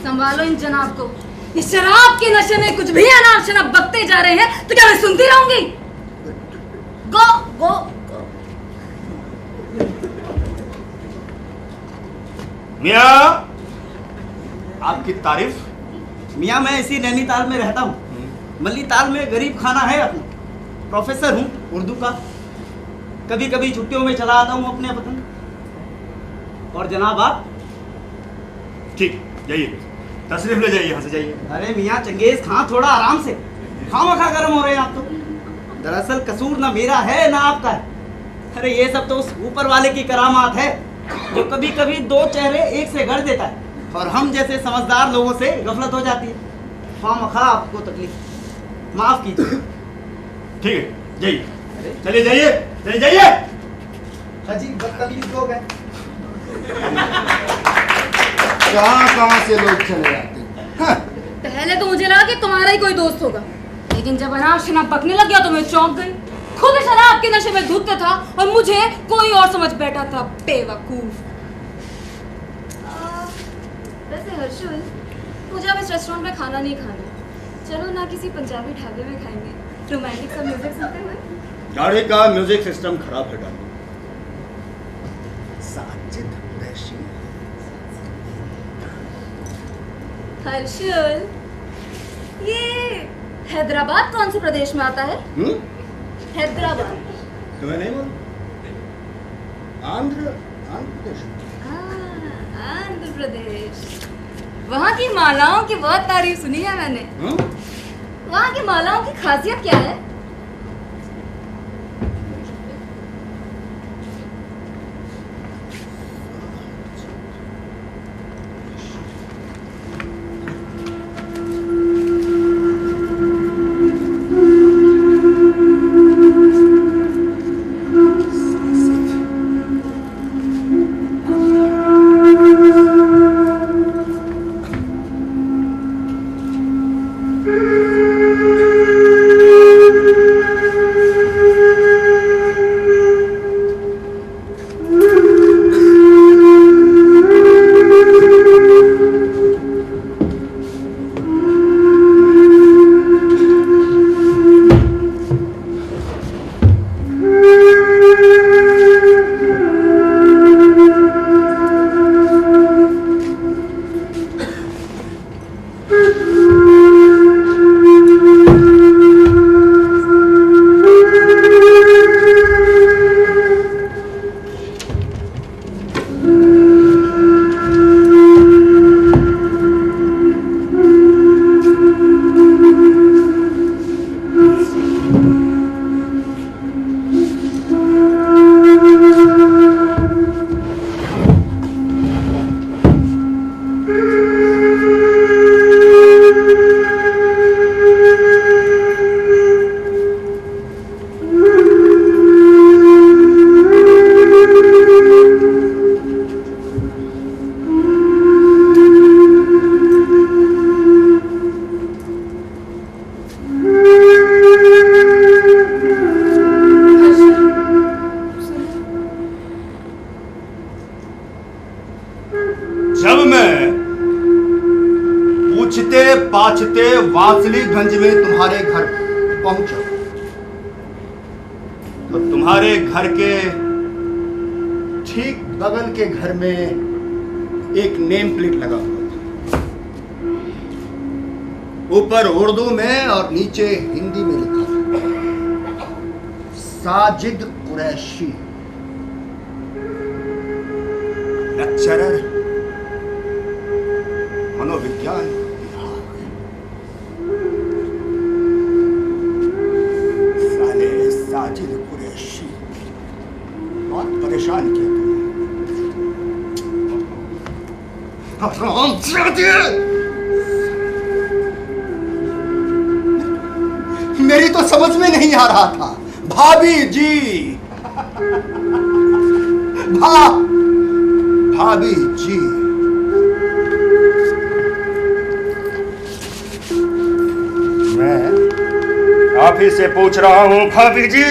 संभालो इन जनाब को। इस शराब के नशे में कुछ भी अनाप शनाप बकते जा रहे हैं तो क्या मैं सुनती रहूंगी? गो गो गो। मियाँ, आपकी तारीफ। मियाँ, मैं इसी नैनीताल में रहता हूँ, मल्लीताल में गरीब खाना है अपना। प्रोफेसर हूँ उर्दू का, कभी कभी छुट्टियों में चला आता हूँ अपने वतन। और जनाब आप? ठीक, जाइए, तशरीफ ले जाइए, यहाँ से जाइए। अरे मियाँ चंगेज खां, थोड़ा आराम से, खामखा गर्म हो रहे हैं आप तो। दरअसल कसूर ना मेरा है ना आपका है। अरे ये सब तो उस ऊपर वाले की करामात है, जो कभी कभी 2 चेहरे एक से गढ़ देता है और हम जैसे समझदार लोगों से गफलत हो जाती है। खामखा आपको तकलीफ, माफ कीजिए। ठीक है, जाइए, चलिए जाइए, चलिए जाइए। अजीब बदतमीज लोग हैं। कहाँ से लोग चले जाते हैं। पहले तो मुझे लगा कि तुम्हारा ही कोई दोस्त होगा, लेकिन जब अनाप शनाप बकने लग गया तो मैं चौंक गई। खुद शराब के नशे में धुत था और मुझे कोई और समझ बैठा था, बेवकूफ। वैसे हर्षुल, मुझे अब इस रेस्टोरेंट में खाना नहीं खाना, चलो ना किसी पंजाबी ढाबे में खाएंगे, रोमांटिक सा म्यूजिक सुनते हुए। गाड़ी का म्यूजिक सिस्टम खराब है डाली। हर्षुल, ये हैदराबाद कौन से प्रदेश में आता है? हैदराबाद तुम्हें नहीं मालूम? आंध्र प्रदेश। आंध्र प्रदेश। वहाँ की मालाओं की बहुत तारीफ सुनी है मैंने। वहाँ की मालाओं की खासियत क्या है? वासलीगंज में तुम्हारे घर पहुंचा तो तुम्हारे घर के ठीक बगल के घर में एक नेम प्लेट लगा हुआ था। ऊपर उर्दू में और नीचे हिंदी में लिखा था, साजिद कुरैशी, लेक्चरर मनोविज्ञान विभाग। साले साजिद कुरैशी बहुत परेशान किया तुमने। मेरी तो समझ में नहीं आ रहा था। भाभी जी, भाभी जी, मैं आप ही से पूछ रहा हूं भाभी जी।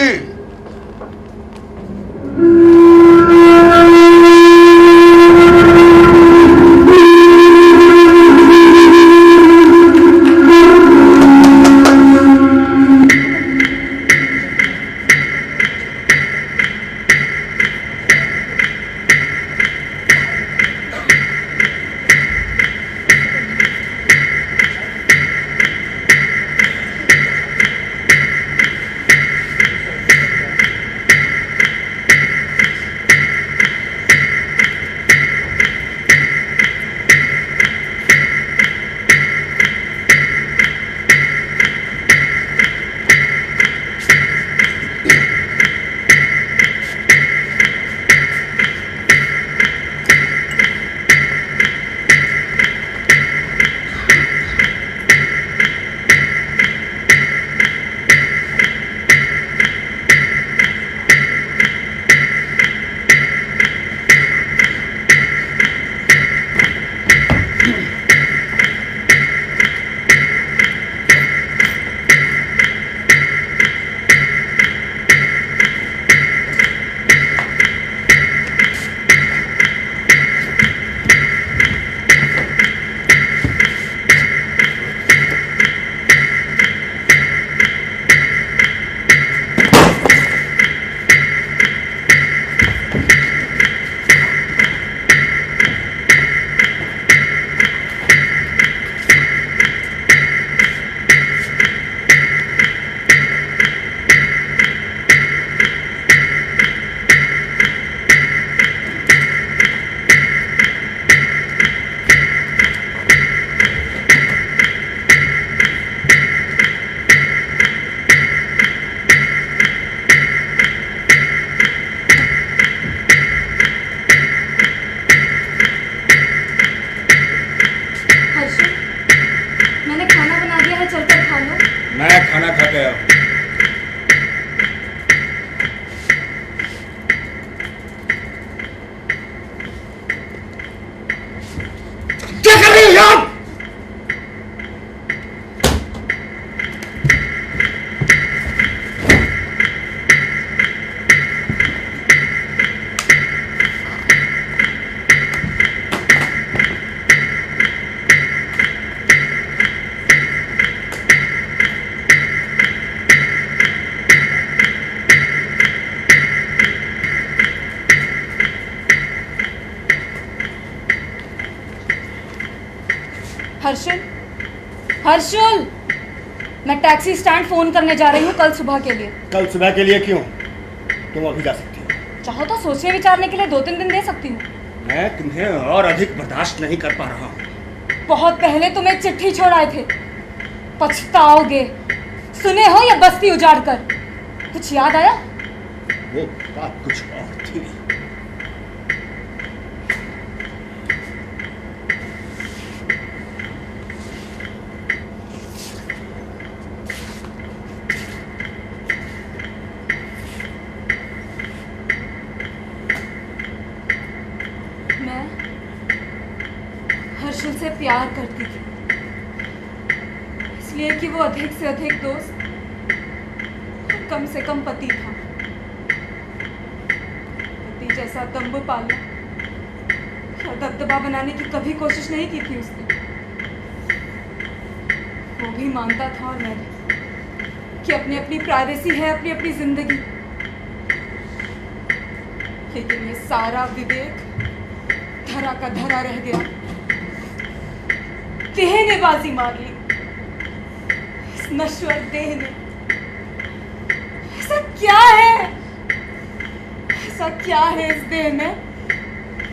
हर्षुल, हर्षुल, मैं टैक्सी स्टैंड फोन करने जा रही हूँ कल सुबह के लिए। कल सुबह के लिए क्यों? तुम अभी जा सकती हो। चाहो तो सोचने विचारने के लिए 2-3 दिन दे सकती हूँ। मैं तुम्हें और अधिक बर्दाश्त नहीं कर पा रहा हूँ। बहुत पहले तुम एक चिट्ठी छोड़ आए थे, पछताओगे। सुने हो या बस्ती उजाड़ कर? कुछ याद आया? वो बात कुछ और थी। हर्षुल से प्यार करती थी, इसलिए कि वो अधिक से अधिक दोस्त और कम से कम पति था। पति जैसा दम्भ पालना या दबदबा बनाने की कभी कोशिश नहीं की थी उसने। वो भी मानता था और मैं भी, कि अपनी अपनी प्राइवेसी है, अपनी अपनी जिंदगी। लेकिन ये सारा विवेक धरा का धरा रह गया। देह ने बाजी मार ली, इस नश्वर देह ने। ऐसा क्या है, ऐसा क्या है इस देह में,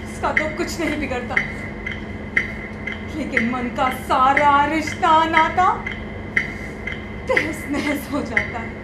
इसका तो कुछ नहीं बिगड़ता, लेकिन मन का सारा रिश्ता नाता तहस नहस हो जाता है।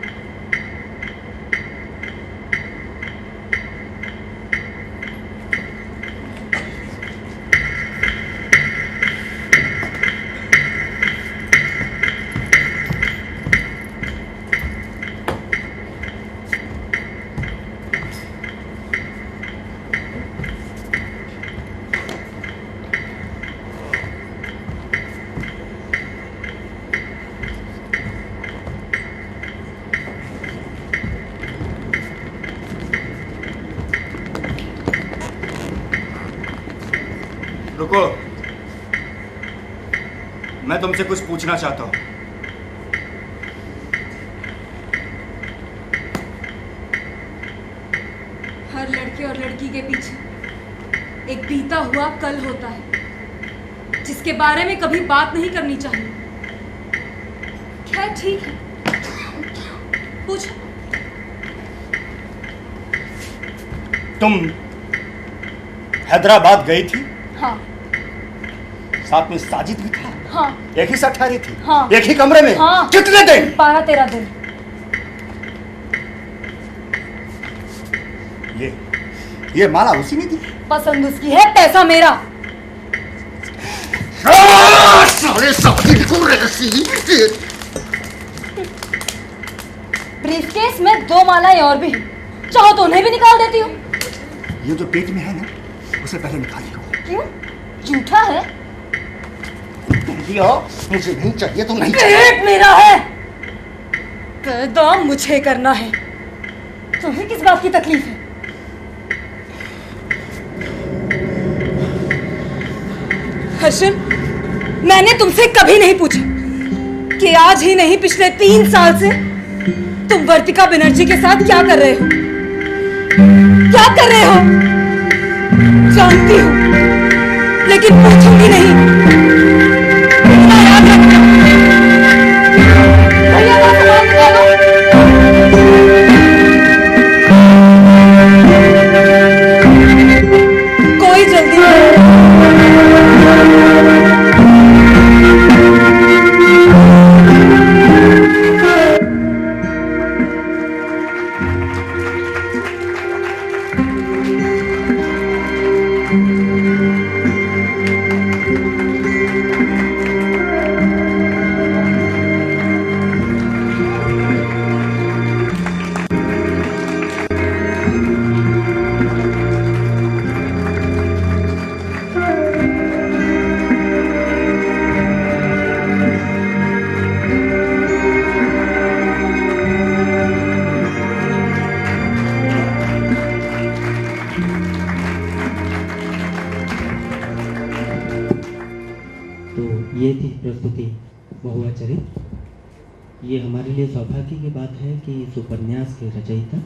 रुको, मैं तुमसे कुछ पूछना चाहता हूं। हर लड़के और लड़की के पीछे एक बीता हुआ कल होता है, जिसके बारे में कभी बात नहीं करनी चाहिए। खैर ठीक है, पूछो। तुम हैदराबाद गई थी? हाँ। साथ में साजिद भी था? हाँ। एक ही साथ ठहरी थी? हाँ। एक ही कमरे में? हाँ। कितने दिन? 12-13 दिन। ये माला उसी ने दी? पसंद उसकी है, पैसा मेरा। साले साजिद को ऐसी ब्रीफकेस में 2 मालाएं और भी, चाहो तो उन्हें भी निकाल देती हूँ। ये जो पेट में है ना, उसे पहले निकालिए। क्यों? झूठा है? मुझे नहीं चाहिए तो नहीं चाहिए। पेट मेरा है, पैदा मुझे करना है, तुम्हें किस बात की तकलीफ है? हर्षल, मैंने तुमसे कभी नहीं पूछा कि आज ही नहीं पिछले 3 साल से तुम वर्तिका बनर्जी के साथ क्या कर रहे हो? क्या कर रहे हो? जानती हूं, लेकिन पूछूंगी नहीं। इतना याद रखना। भैया का सामान निकालो। कोई जल्दी नहीं। ये थी प्रस्तुति महुआ चरित्र। ये हमारे लिए सौभाग्य की बात है कि इस उपन्यास के रचयिता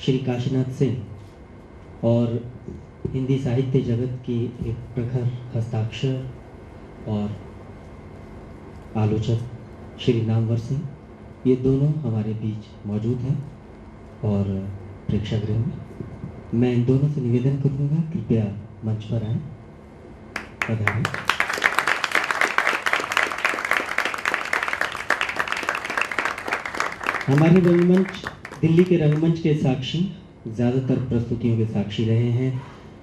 श्री काशीनाथ सिंह और हिंदी साहित्य जगत की एक प्रखर हस्ताक्षर और आलोचक श्री नामवर सिंह, ये दोनों हमारे बीच मौजूद हैं और प्रेक्षागृह में। मैं इन दोनों से निवेदन करूँगा, कृपया मंच पर आएं। पधारें। हमारे रंगमंच, दिल्ली के रंगमंच के साक्षी, ज़्यादातर प्रस्तुतियों के साक्षी रहे हैं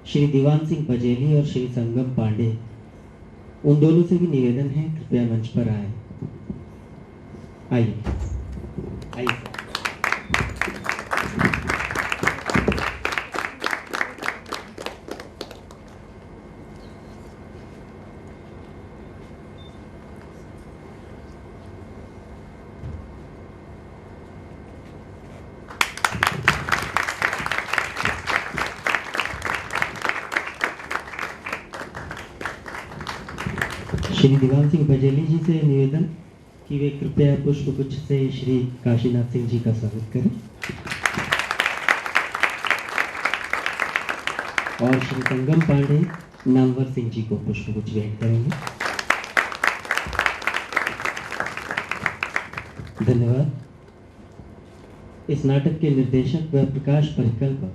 श्री दीवान सिंह बजेली और श्री संगम पांडे। उन दोनों से भी निवेदन है, कृपया मंच पर आए। आइए आइए। श्री दीवान सिंह बजेली जी से निवेदन कि वे कृपया पुष्पगुच्छ से श्री काशीनाथ सिंह जी का स्वागत करें और श्री संगम पांडे नामवर सिंह जी को पुष्पगुच्छ भेंट करेंगे। धन्यवाद। इस नाटक के निर्देशक व प्रकाश परिकल्पक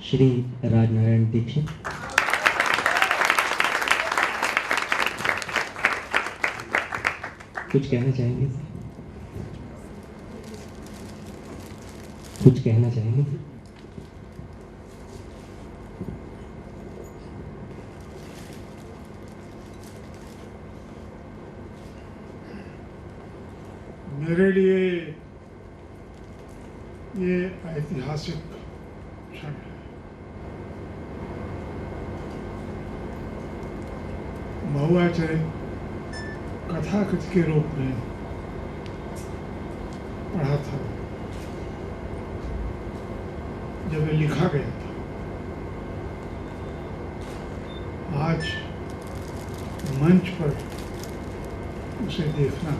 श्री राजनारायण दीक्षित। कुछ कहना चाहेंगे? कुछ कहना चाहेंगे? मेरे लिए ये ऐतिहासिक क्षण है। महुआ चरित कथाकृत के रूप में पढ़ा था जब ये लिखा गया था। आज मंच पर उसे देखना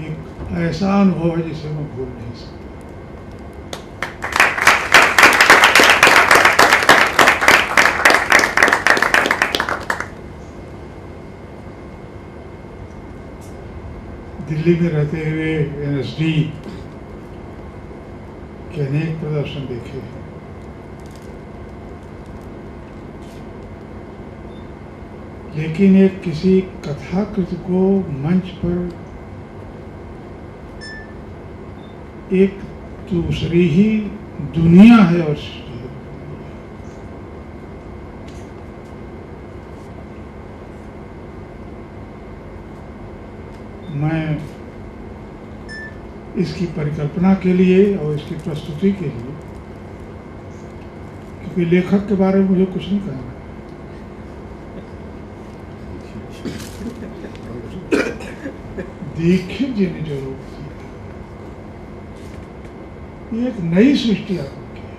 एक ऐसा अनुभव है जिसे मैं भूल नहीं सकता। दिल्ली में रहते हुए NSD के अनेक प्रदर्शन देखे हैं। लेकिन एक किसी कथाकृत को मंच पर एक दूसरी ही दुनिया है और सृष्टि है। मैं इसकी परिकल्पना के लिए और इसकी प्रस्तुति के लिए, क्योंकि लेखक के बारे में मुझे कुछ नहीं कहना, दीक्षित जी ने जो रूप दिया, ये एक नई सृष्टि आपकी है।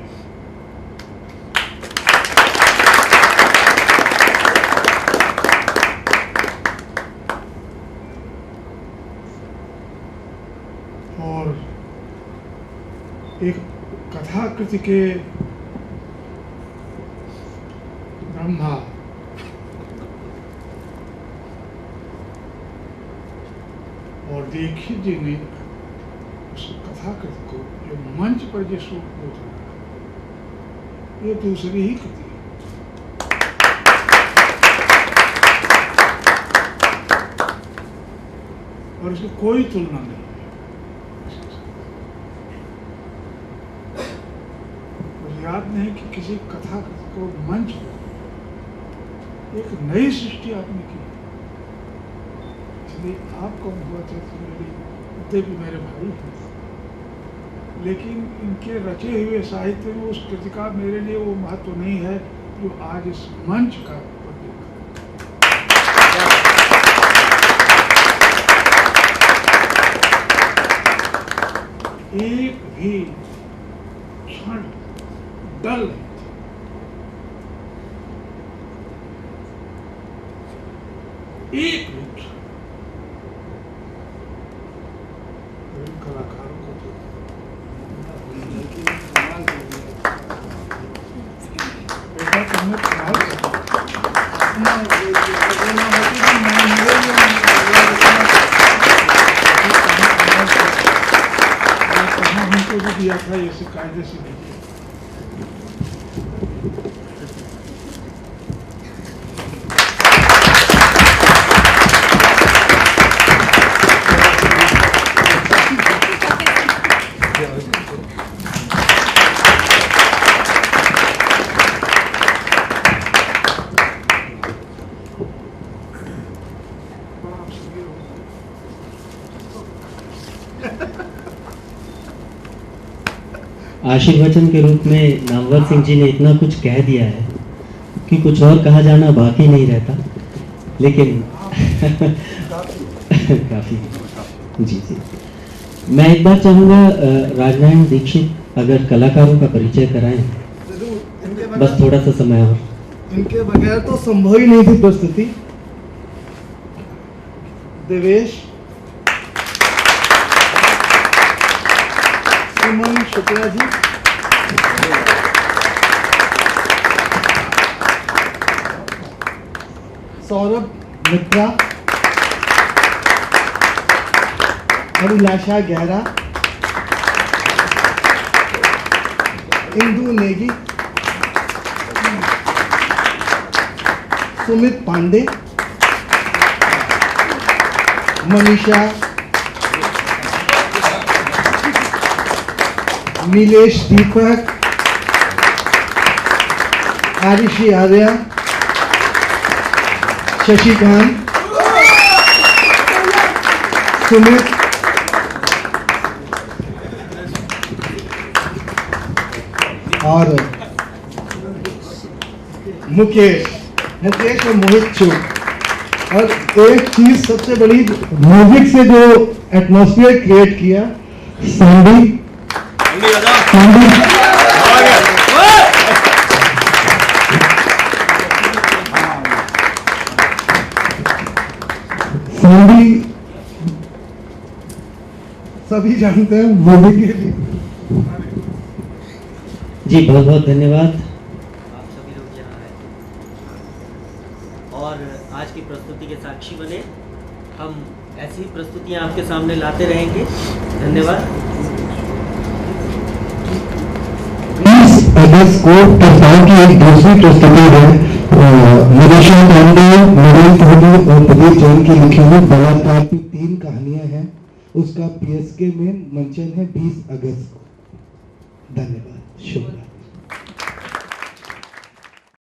और एक कथाकृति के ब्रह्मा और दीक्षित जी ने उस कथाकृति को जो मंच पर जिस रूप में उतारा, ये दूसरी ही कृति है। और इसकी कोई तुलना नहीं है। मुझे याद नहीं कि किसी कथाकृति को मंच पर एक नई सृष्टि आपने की। इसलिए आपको अनुभव है भी मेरे भाई हैं, लेकिन इनके रचे हुए साहित्य में उस कृति का मेरे लिए वो महत्व नहीं है जो आज इस मंच का एक भी क्षण डल नहीं था। एक भी क्षण कलाकारों को तो बेटा तुमने कमाल हमको भी दिया था, ऐसे कायदे से नहीं दिया। आशीर्वचन के रूप में नामवर सिंह जी ने इतना कुछ कह दिया है कि कुछ और कहा जाना बाकी नहीं रहता, लेकिन काफी जी जी। मैं एक बार चाहूँगा राजनारायण दीक्षित अगर कलाकारों का परिचय कराएं, बस थोड़ा सा समय और। इनके बगैर तो संभव ही नहीं थी प्रस्तुति। देवेश, सुमन शुक्ला जी, सौरभ मित्रा, अभिलाषा गहरा, इंदु नेगी, सुमित पांडे, मनीषा, नीलेश दीपक, आरिशी आर्या, शशिकांत, सुमित, और मुकेश और मोहित चूक। और एक चीज सबसे बड़ी, म्यूजिक से जो एटमॉस्फेयर क्रिएट किया, सैंडी सभी जानते हैं म्यूजिक के लिए। जी बहुत बहुत धन्यवाद। आप सभी लोग यहाँ आए और आज की प्रस्तुति के साक्षी बने। हम ऐसी प्रस्तुतियाँ आपके सामने लाते रहेंगे। धन्यवाद। 20 अगस्त को टकसाल की एक दूसरी प्रस्तुति है मनीषा पांडे, नवीन कोहली और प्रदीप जैन की लिखी हुई बलात्कार की 3 कहानियां हैं। उसका PSK में मंचन है 20 अगस्त को। धन्यवाद। शुभ रात्रि।